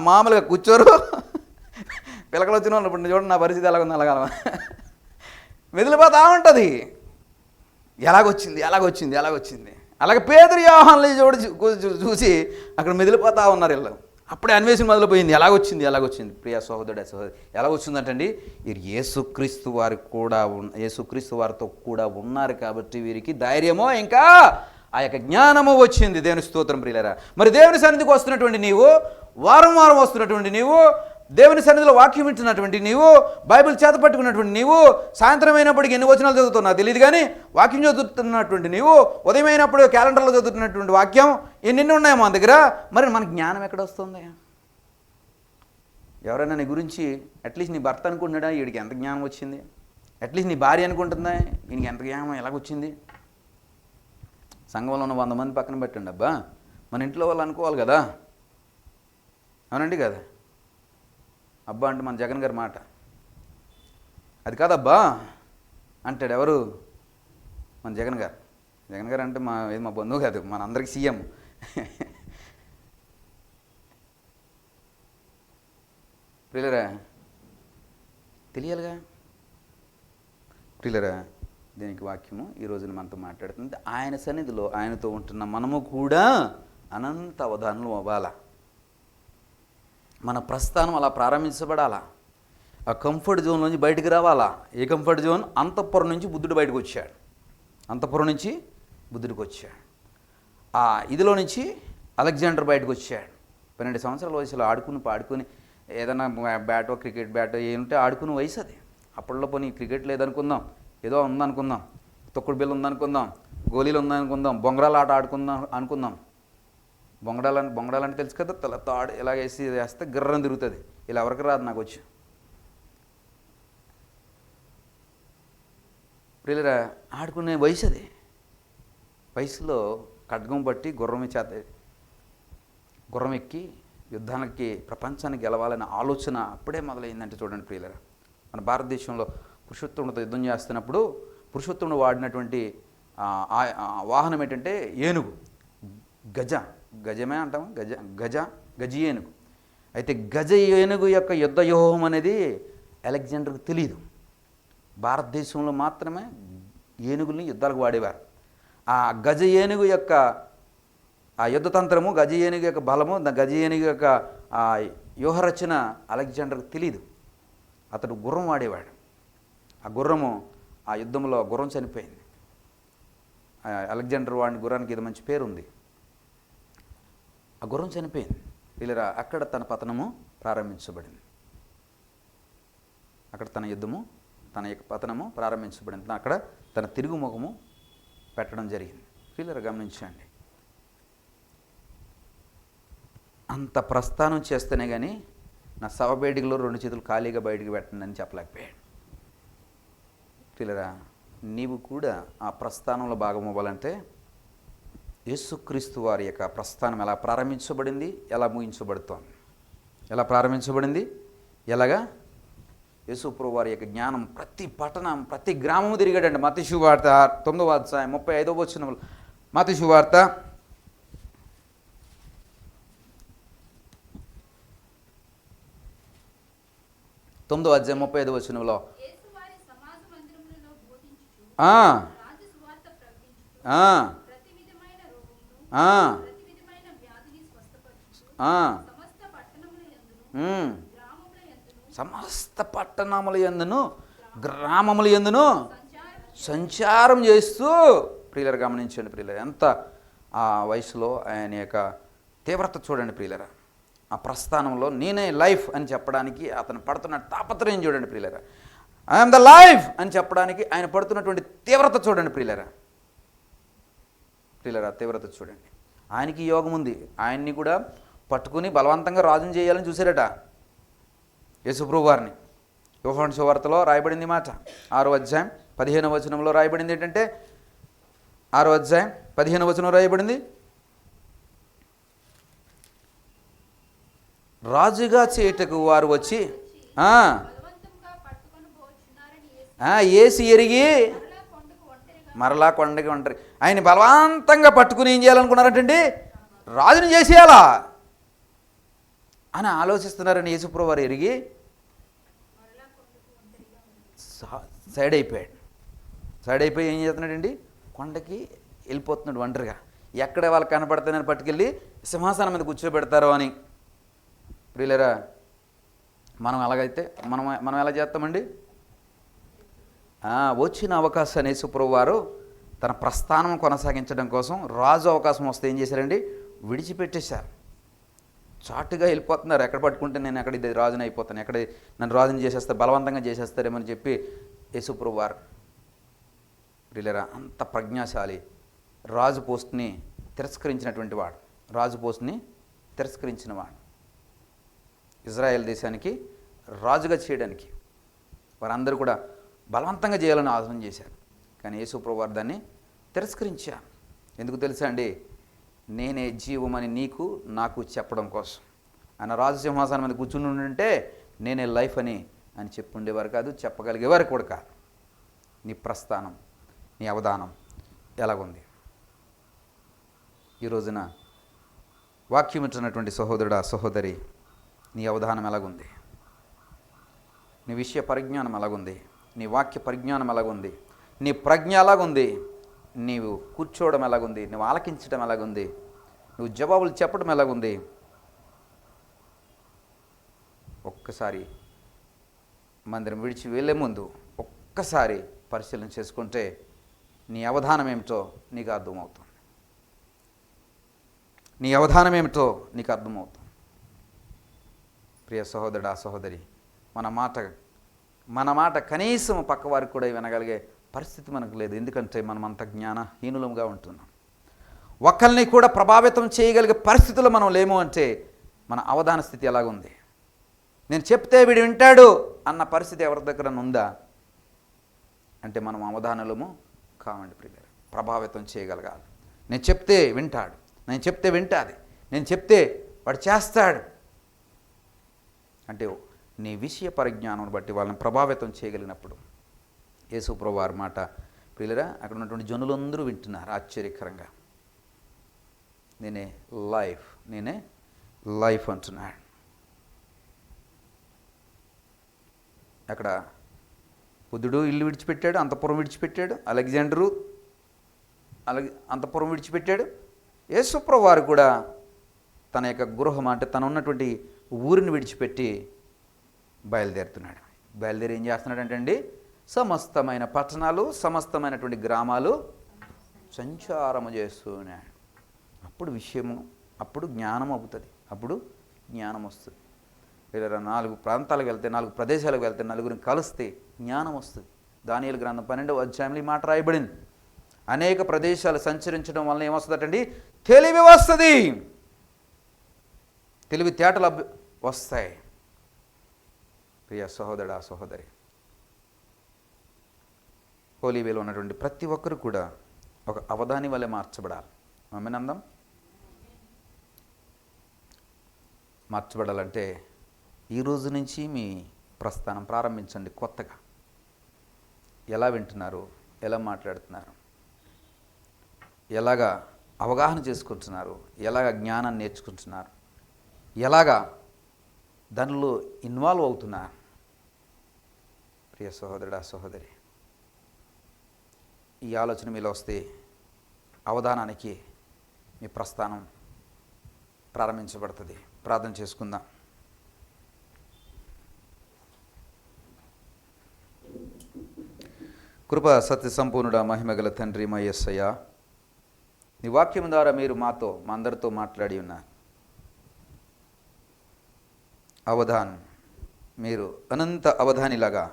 మామూలుగా కూర్చోరు, పిల్లకలు వచ్చిన వాళ్ళు ఇప్పుడు చూడండి నా పరిస్థితి ఎలాగుంది, అలాగ మెదిలిపోతూ ఉంటుంది. ఎలాగొచ్చింది. అలాగే పేతురు యోహానులు చూసి అక్కడ మెదిలిపోతూ ఉన్నారు వీళ్ళు. అప్పుడే అన్వేషణ మొదలుపోయింది. ఎలాగొచ్చింది ప్రియా సహోదరుడు సహోదరి, ఎలాగొచ్చిందంటండి? వీరు యేసుక్రీస్తు వారితో కూడా ఉన్నారు కాబట్టి వీరికి ధైర్యమో ఇంకా ఆ యొక్క జ్ఞానము వచ్చింది. దేవుని స్తోత్రం ప్రియులారా. మరి దేవుని సన్నిధికి వస్తున్నటువంటి నీవు, వారం వస్తున్నటువంటి నీవు, దేవుని సన్నిధిలో వాక్యం వింటున్నటువంటి నీవు, బైబిల్ చేత పట్టుకున్నటువంటి నీవు, సాయంత్రం అయినప్పటికి ఎన్ని వచనాలు చదువుతావు నాకు తెలియదు కానీ వాక్యం చదువుతున్నటువంటి నీవు, ఉదయం అయినప్పుడు క్యాలెండర్లో చదువుతున్నటువంటి వాక్యం ఎన్ని ఉన్నాయో మన దగ్గర. మరి మన జ్ఞానం ఎక్కడ వస్తుంది? ఎవరైనా నీ గురించి అట్లీస్ట్ నీ భర్త అనుకుంటున్నాడా, వీడికి ఎంత జ్ఞానం వచ్చింది? అట్లీస్ట్ నీ భార్య అనుకుంటుందా, వీనికి ఎంత జ్ఞానం ఎలాగొచ్చింది? సంఘంలో ఉన్న 100 మంది పక్కన పెట్టండి అబ్బా, మన ఇంట్లో వాళ్ళు అనుకోవాలి కదా. అవునండి కదా. అబ్బా అంటే మన జగన్ గారి మాట అది కాదబ్బా అంటాడు. ఎవరు? మన జగన్ గారు అంటే మా బంధువు కాదు, మన అందరికి సీఎం. ప్రియులరా, తెలియాలిగా ప్రియులరా. దీనికి వాక్యము ఈ రోజున మనతో మాట్లాడుతుంది. ఆయన సన్నిధిలో ఆయనతో ఉంటున్న మనము కూడా అనంత అవధానంలో అవ్వాలా. మన ప్రస్థానం అలా ప్రారంభించబడాలా. ఆ కంఫర్ట్ జోన్ నుంచి బయటికి రావాలా. ఏ కంఫర్ట్ జోన్? అంతఃపురం నుంచి బుద్ధుడు బయటకు వచ్చాడు. అంతఃపురం నుంచి బుద్ధుడికి వచ్చాడు. ఆ ఇదిలో నుంచి అలెగ్జాండర్ బయటకు వచ్చాడు. 12 సంవత్సరాల వయసులో పాడుకుని ఏదైనా బ్యాటో క్రికెట్ బ్యాటో ఏంటంటే ఆడుకునే వయసు అది. అప్పట్లో పోనీ క్రికెట్ లేదనుకుందాం, ఏదో ఉందనుకుందాం, తొక్కుడు బిల్ల ఉందనుకుందాం, గోళీలు ఉందనుకుందాం, బొంగరాల ఆట అనుకుందాం. బొంగడాలంటే తెలుసు కదా, తాడు ఇలా వేస్తే గిర్రం తిరుగుతుంది. ఇలా ఎవరికి రాదు, నాకు వచ్చి. ప్రియులరా, ఆడుకునే వయసు అది. వయసులో ఖడ్గం పట్టి గుర్రం ఎక్కి యుద్ధానికి ప్రపంచానికి గెలవాలనే ఆలోచన అప్పుడే మొదలైందంటే చూడండి ప్రియులరా. మన భారతదేశంలో పురుషోత్తముడితో యుద్ధం చేస్తున్నప్పుడు పురుషోత్తముడు వాడినటువంటి వాహనం ఏంటంటే ఏనుగు. గజమే అంటాం, గజ ఏనుగు. అయితే గజ ఏనుగు యొక్క యుద్ధ వ్యూహం అనేది అలెగ్జాండర్కి తెలియదు. భారతదేశంలో మాత్రమే ఏనుగుల్ని యుద్ధాలకు వాడేవారు. ఆ గజ ఏనుగు యొక్క ఆ యుద్ధతంత్రము, గజ ఏనుగు యొక్క బలము, గజ ఏనుగు యొక్క వ్యూహరచన అలెగ్జాండర్కి తెలియదు. అతడు గుర్రం వాడేవాడు. ఆ గుర్రము ఆ యుద్ధంలో గుర్రం చనిపోయింది. అలెగ్జాండర్ వాడిని గుర్రానికి ఇది మంచి పేరు ఉంది. ఆ గుర్రం చనిపోయింది. వీళ్ళరా అక్కడ తన పతనము ప్రారంభించబడింది. అక్కడ తన యుద్ధము, తన యొక్క పతనము ప్రారంభించబడింది. అక్కడ తన తిరుగుముఖము పెట్టడం జరిగింది. వీళ్ళరా గమనించండి. అంత ప్రస్థానం చేస్తేనే కానీ నా శవబేడికలో 2 చేతులు ఖాళీగా బయటికి పెట్టండి అని చెప్పలేకపోయాడు. పిల్లరా, నీవు కూడా ఆ ప్రస్థానంలో భాగం అవ్వాలంటే యేసుక్రీస్తు వారి యొక్క ప్రస్థానం ఎలా ప్రారంభించబడింది, ఎలా ముగించబడుతోంది, ఎలా ప్రారంభించబడింది, ఎలాగా యేసుప్రభువు వారి యొక్క జ్ఞానం ప్రతి పట్టణం, ప్రతి గ్రామము తిరిగాడండి. మత్తయి శుభవార్త 9వ అధ్యాయం 35వ వచనంలో, మత్తయి శుభవార్త 9వ అధ్యాయం 35వ వచనంలో సమస్త పట్టణముల యందును గ్రామముల యందును సంచారం చేస్తూ, ప్రియులరా గమనించండి ప్రియులరా, ఎంత ఆ వయసులో ఆయన యొక్క తీవ్రత చూడండి ప్రియులరా. ఆ ప్రస్థానంలో నేనే లైఫ్ అని చెప్పడానికి అతను పడుతున్న తాపత్రయం చూడండి ప్రియులరా. ఐఎమ్ ద లైఫ్ అని చెప్పడానికి ఆయన పడుతున్నటువంటి తీవ్రత చూడండి ప్రియులరా. తీవ్రత చూడండి. ఆయనకి యోగం ఉంది. ఆయన్ని కూడా పట్టుకుని బలవంతంగా రాజుని చేయాలని చూశారట యేసుప్రభువు వారిని. యోహాను సువార్తలో రాయబడింది మాట 6వ అధ్యాయం 15వ వచనంలో రాయబడింది ఏంటంటే, 6వ అధ్యాయం 15వ వచనం రాయబడింది, రాజుగా చేయుటకు వారు వచ్చి ఏసి ఎరిగి మరలా కొండకి ఒంటరి. ఆయన బలవంతంగా పట్టుకుని ఏం చేయాలనుకున్నారంటండి, రాజుని చేసేయాలా అని ఆలోచిస్తున్నారని యేసుప్రభువు వారు ఎరిగి సైడ్ అయిపోయి ఏం చేస్తున్నాడండి, కొండకి వెళ్ళిపోతున్నాడు ఒంటరిగా. ఎక్కడ వాళ్ళకి కనపడతానని పట్టుకెళ్ళి సింహాసనం మీద కూర్చోబెడతారో అని. ప్రియులరా, మనం అలాగైతే మనం ఎలా చేస్తామండి? వచ్చిన అవకాశాన్ని యేసుప్రభువు వారు తన ప్రస్థానం కొనసాగించడం కోసం రాజు అవకాశం వస్తే ఏం చేశారండి, విడిచిపెట్టేశారు. చాటుగా వెళ్ళిపోతున్నారు. ఎక్కడ పట్టుకుంటే నేను ఎక్కడ ఇది రాజుని అయిపోతాను, ఎక్కడ నన్ను రాజుని చేసేస్తారు, బలవంతంగా చేసేస్తారేమని చెప్పి యేసుప్రభువు వారు. ప్రియులరా, అంత ప్రజ్ఞాశాలి. రాజు పోస్ట్ని తిరస్కరించినటువంటి వాడు, రాజు పోస్ట్ని తిరస్కరించిన వాడు. ఇజ్రాయెల్ దేశానికి రాజుగా చేయడానికి వారందరూ కూడా బలవంతంగా చేయాలని ఆలోచన చేశారు. కానీ యేసుప్రభువు వారు దాన్ని తిరస్కరించారు. ఎందుకు తెలుసా అండి, నేనే జీవమని నీకు నాకు చెప్పడం కోసం. ఆయన రాజు సింహాసనం మీద కూర్చుని ఉంటే నేనే లైఫ్ అని చెప్పుండేవారు కాదు, చెప్పగలిగేవారు కూడా కాదు. నీ ప్రస్థానం, నీ అవధానం ఎలాగుంది? ఈ రోజున వాక్యం ఇచ్చినటువంటి సహోదరుడా, సహోదరి, నీ అవధానం ఎలాగుంది? నీ విషయ పరిజ్ఞానం ఎలాగుంది? నీ వాక్య పరిజ్ఞానం ఎలాగుంది? నీ ప్రజ్ఞ ఎలాగుంది? నీవు కూర్చోవడం ఎలాగుంది? నువ్వు ఆలకించడం ఎలాగుంది? నువ్వు జవాబులు చెప్పడం ఎలాగుంది? ఒక్కసారి మందిరం విడిచి వెళ్ళే ముందు ఒక్కసారి పరిశీలన చేసుకుంటే నీ అవధానం ఏమిటో నీకు అర్థమవుతుంది. నీ అవధానం ఏమిటో నీకు అర్థమవుతుంది. ప్రియ సహోదరుడా, సహోదరి, మన మాట కనీసం పక్కవారికి కూడా వినగలిగే పరిస్థితి మనకు లేదు. ఎందుకంటే మనం అంత జ్ఞానహీనులంగా ఉంటున్నాం. ఒకరిని కూడా ప్రభావితం చేయగలిగే పరిస్థితుల్లో మనం లేము. అంటే మన అవధాన స్థితి ఎలాగుంది? నేను చెప్తే వీడు వింటాడు అన్న పరిస్థితి ఎవరి దగ్గర ఉందా అంటే మనం అవధానులము కావండి ప్రియులారా. ప్రభావితం చేయగలగాలి. నేను చెప్తే వింటాడు, నేను చెప్తే వింటాది, నేను చెప్తే వాడు చేస్తాడు అంటే నీ విషయ పరిజ్ఞానం బట్టి వాళ్ళని ప్రభావితం చేయగలిగినప్పుడు. యేసు ప్రభువు వారి మాట ప్రియులారా అక్కడ ఉన్నటువంటి జనులందరూ వింటున్నారు ఆశ్చర్యకరంగా. నేనే లైఫ్ అంటున్నాడు. అక్కడ బుద్ధుడు ఇల్లు విడిచిపెట్టాడు, అంతఃపురం విడిచిపెట్టాడు. అలెగ్జాండరు అంతఃపురం విడిచిపెట్టాడు. యేసు ప్రభువు వారు కూడా తన యొక్క గృహం అంటే తను ఉన్నటువంటి ఊరిని విడిచిపెట్టి బయలుదేరుతున్నాడు. బయలుదేరి ఏం చేస్తున్నాడంటే అండి, సమస్తమైన పట్టణాలు, సమస్తమైనటువంటి గ్రామాలు సంచారము చేస్తున్నాడు. అప్పుడు జ్ఞానం అవుతుంది. అప్పుడు జ్ఞానం వస్తుంది. లేదా 4 ప్రాంతాలకు వెళ్తే, 4 ప్రదేశాలకు వెళ్తే, నలుగురిని కలిస్తే జ్ఞానం వస్తుంది. దానియేలు గ్రంథం 12వ అధ్యాయంలో ఈ మాట రాయబడింది. అనేక ప్రదేశాలు సంచరించడం వలన ఏమొస్తుందటండి? తెలివి వస్తుంది. తెలివి తేటలు వస్తాయి. ప్రియ సహోదరుడా, సహోదరి, హోలీవేలో ఉన్నటువంటి ప్రతి ఒక్కరు కూడా ఒక అవధాని వల్లే మార్చబడాలి. మమ్మీనందం మార్చబడాలంటే ఈ రోజు నుంచి మీ ప్రస్థానం ప్రారంభించండి. కొత్తగా ఎలా వింటున్నారు, ఎలా మాట్లాడుతున్నారు, ఎలాగా అవగాహన చేసుకుంటున్నారు, ఎలాగ జ్ఞానాన్ని నేర్చుకుంటున్నారు, ఎలాగా దానిలో ఇన్వాల్వ్ అవుతున్నారు. ప్రియ సహోదరుడా, సహోదరి, ఈ ఆలోచన మీలో వస్తే అవధానానికి మీ ప్రస్థానం ప్రారంభించబడుతుంది. ప్రార్థన చేసుకుందాం. కృప సత్య సంపూర్ణుడా, మహిమగల తండ్రి మా యేసయ్యా, నీ వాక్యం ద్వారా మీరు మా అందరితో మాట్లాడి ఉన్నారు. అవధాన్, మీరు అనంత అవధానిలాగా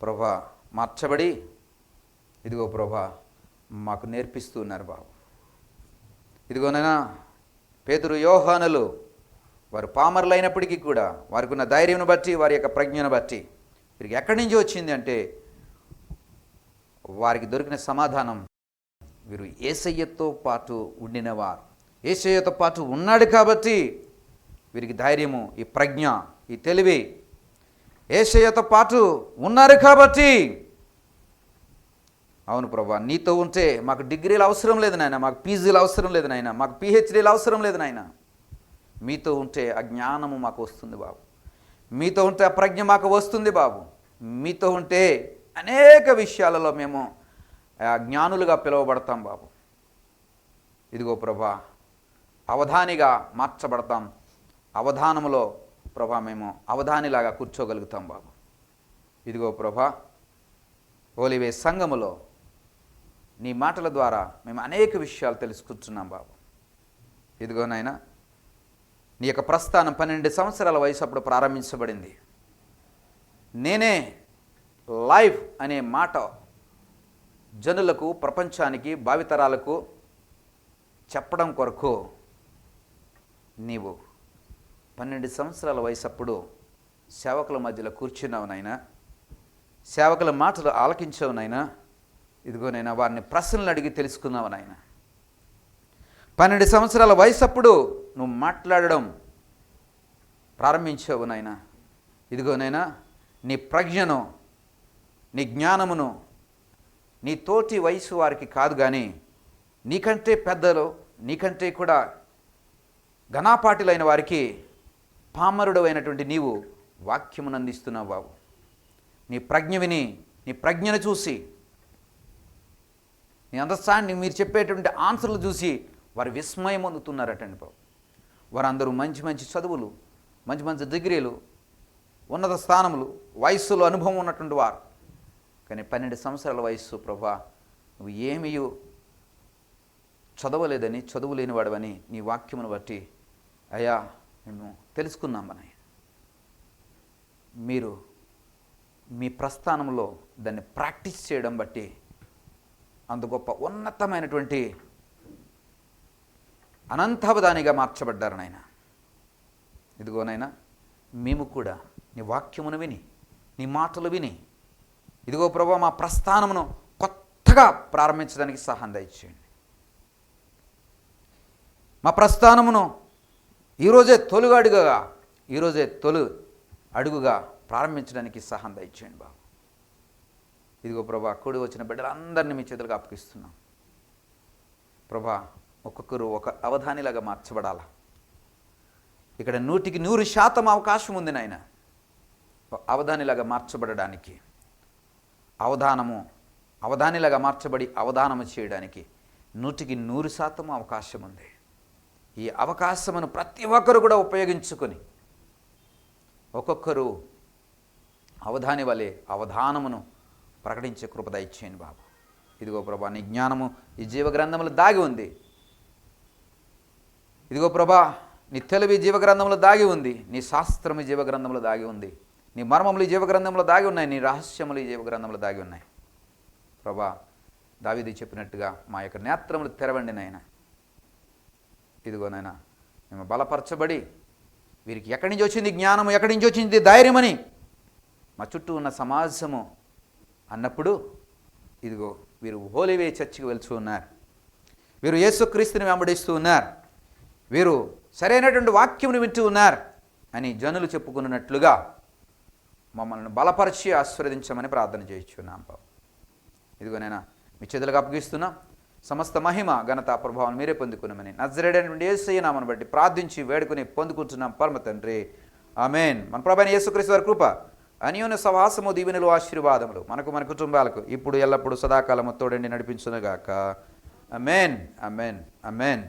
ప్రభా మార్చబడి ఇదిగో ప్రభా మాకు నేర్పిస్తూ ఉన్నారు బాబు. ఇదిగోనైనా పేతురు, యోహానులు వారు పామరులైనప్పటికీ కూడా వారికి ఉన్న ధైర్యం బట్టి, వారి యొక్క ప్రజ్ఞను బట్టి వీరికి ఎక్కడి నుంచి వచ్చింది అంటే వారికి దొరికిన సమాధానం, వీరు యేసయ్యతో పాటు ఉండినవారు, యేసయ్యతో పాటు ఉన్నాడు కాబట్టి వీరికి ధైర్యము, ఈ ప్రజ్ఞ, ఈ తెలివి, యేసయ్యతో పాటు ఉన్నారు కాబట్టి. అవును ప్రభా, నీతో ఉంటే మాకు డిగ్రీలు అవసరం లేదు నాయన, మాకు పీజీలు అవసరం లేదు నాయన, మాకు పిహెచ్డీలు అవసరం లేదు నాయన. మీతో ఉంటే ఆ జ్ఞానము మాకు వస్తుంది బాబు. మీతో ఉంటే ఆ ప్రజ్ఞ మాకు వస్తుంది బాబు. మీతో ఉంటే అనేక విషయాలలో మేము జ్ఞానులుగా పిలువబడతాం బాబు. ఇదిగో ప్రభా, అవధానిగా మార్చబడతాం. అవధానములో ప్రభా మేము అవధానిలాగా కూర్చోగలుగుతాం బాబు. ఇదిగో ప్రభా, ఓలివే సంఘములో నీ మాటల ద్వారా మేము అనేక విషయాలు తెలుసుకుంటున్నాం బాబు. ఇదిగో నాయన, నీ యొక్క ప్రస్థానం 12 సంవత్సరాల వయసు అప్పుడు ప్రారంభించబడింది. నేనే లైఫ్ అనే మాట జనులకు, ప్రపంచానికి, భావితరాలకు చెప్పడం కొరకు నీవు 12 సంవత్సరాల వయసు అప్పుడు సేవకుల మధ్యలో కూర్చున్నావు నాయన. సేవకుల మాటలు ఆలకించావు నాయన. ఇదిగోనైనా వారిని ప్రశ్నలు అడిగి తెలుసుకున్నావు నాయన. 12 సంవత్సరాల వయసు అప్పుడు నువ్వు మాట్లాడడం ప్రారంభించావు నాయన. ఇదిగోనైనా నీ ప్రజ్ఞను, నీ జ్ఞానమును నీ తోటి వయసు వారికి కాదు కానీ నీకంటే పెద్దలు, నీకంటే కూడా ఘనాపాటులైన వారికి పామరుడు అయినటువంటి నీవు వాక్యమును అందిస్తున్నావు బాబు. నీ ప్రజ్ఞ విని, నీ ప్రజ్ఞను చూసి, నీ అండర్స్టాండింగ్, మీరు చెప్పేటువంటి ఆన్సర్లు చూసి వారు విస్మయం పొందుతున్నారటండి బాబు. వారందరూ మంచి మంచి చదువులు, మంచి మంచి డిగ్రీలు, ఉన్నత స్థానములు, వయస్సులో అనుభవం ఉన్నటువంటి వారు. కానీ 12 సంవత్సరాల వయస్సు ప్రభా, నువ్వు ఏమీ చదవలేదని, చదువు లేనివాడవని నీ వాక్యమును బట్టి అయ్యా మేము తెలుసుకున్నామని మీరు మీ ప్రస్థానంలో దాన్ని ప్రాక్టీస్ చేయడం బట్టి అంత గొప్ప ఉన్నతమైనటువంటి అనంతావధానిగా మార్చబడ్డారు నాయన. ఇదిగోనైనా మేము కూడా నీ వాక్యమును విని, నీ మాటలు విని, ఇదిగో ప్రభా మా ప్రస్థానమును కొత్తగా ప్రారంభించడానికి సహాయం దయచేయండి. మా ప్రస్థానమును ఈరోజే తొలి అడుగుగా ప్రారంభించడానికి సహాయం దయచేయండి బాబు. ఇదిగో ప్రభా, కూడి వచ్చిన బిడ్డలందరినీ మీ చేతులకు అప్పగిస్తున్నాం ప్రభా. ఒక్కొక్కరు ఒక అవధానిలాగా మార్చబడాలా. ఇక్కడ 100% అవకాశం ఉంది నాయన అవధానిలాగా మార్చబడడానికి. అవధానిలాగా మార్చబడి అవధానము చేయడానికి 100% అవకాశం ఉంది. ఈ అవకాశమును ప్రతి ఒక్కరు కూడా ఉపయోగించుకొని ఒక్కొక్కరు అవధాని వలె అవధానమును ప్రకటించే కృప దయచేయండి బాబు. ఇదిగో ప్రభా, నీ జ్ఞానము ఈ జీవగ్రంథములో దాగి ఉంది. ఇదిగో ప్రభా, నీ తెలివి జీవగ్రంథంలో దాగి ఉంది. నీ శాస్త్రము జీవగ్రంథంలో దాగి ఉంది. నీ మర్మములు ఈ జీవగ్రంథంలో దాగి ఉన్నాయి. నీ రహస్యములు ఈ జీవగ్రంథంలో దాగి ఉన్నాయి ప్రభా. దావీదు చెప్పినట్టుగా మా యొక్క నేత్రములు తెరవండి నాయన. ఇదిగోనైనా మేము బలపరచబడి వీరికి ఎక్కడి నుంచి వచ్చింది జ్ఞానము, ఎక్కడి నుంచి వచ్చింది ధైర్యమని మా చుట్టూ ఉన్న సమాజము అన్నప్పుడు, ఇదిగో వీరు హోలీవే చర్చికి వెళ్తూ ఉన్నారు, వీరు యేసుక్రీస్తుని వెంబడిస్తూ ఉన్నారు, వీరు సరైనటువంటి వాక్యమును వింటూ ఉన్నారు అని జనులు చెప్పుకున్నట్లుగా మమ్మల్ని బలపరిచి ఆశీర్వదించమని ప్రార్థన చేయించున్నాం బాబు. ఇదిగోనైనా మీ చేతులకు అప్పగిస్తున్నాం. సమస్త మహిమ, ఘనత, ప్రభావం మీరే పొందుకున్నామని నజరేయుడైనటువంటి యేసయ్య నామమును బట్టి ప్రార్థించి వేడుకొని పొందుకుంటున్నాం పరమ తండ్రి. ఆమేన్. మన ప్రభువైన యేసుక్రీస్తు వారి కృప, అన్యోన్య సహవాసము, దీవెనలు, ఆశీర్వాదములు మనకు, మన కుటుంబాలకు ఇప్పుడు ఎల్లప్పుడూ సదాకాలము తోడండి నడిపించునుగాక. ఆమేన్, ఆమేన్, ఆమేన్.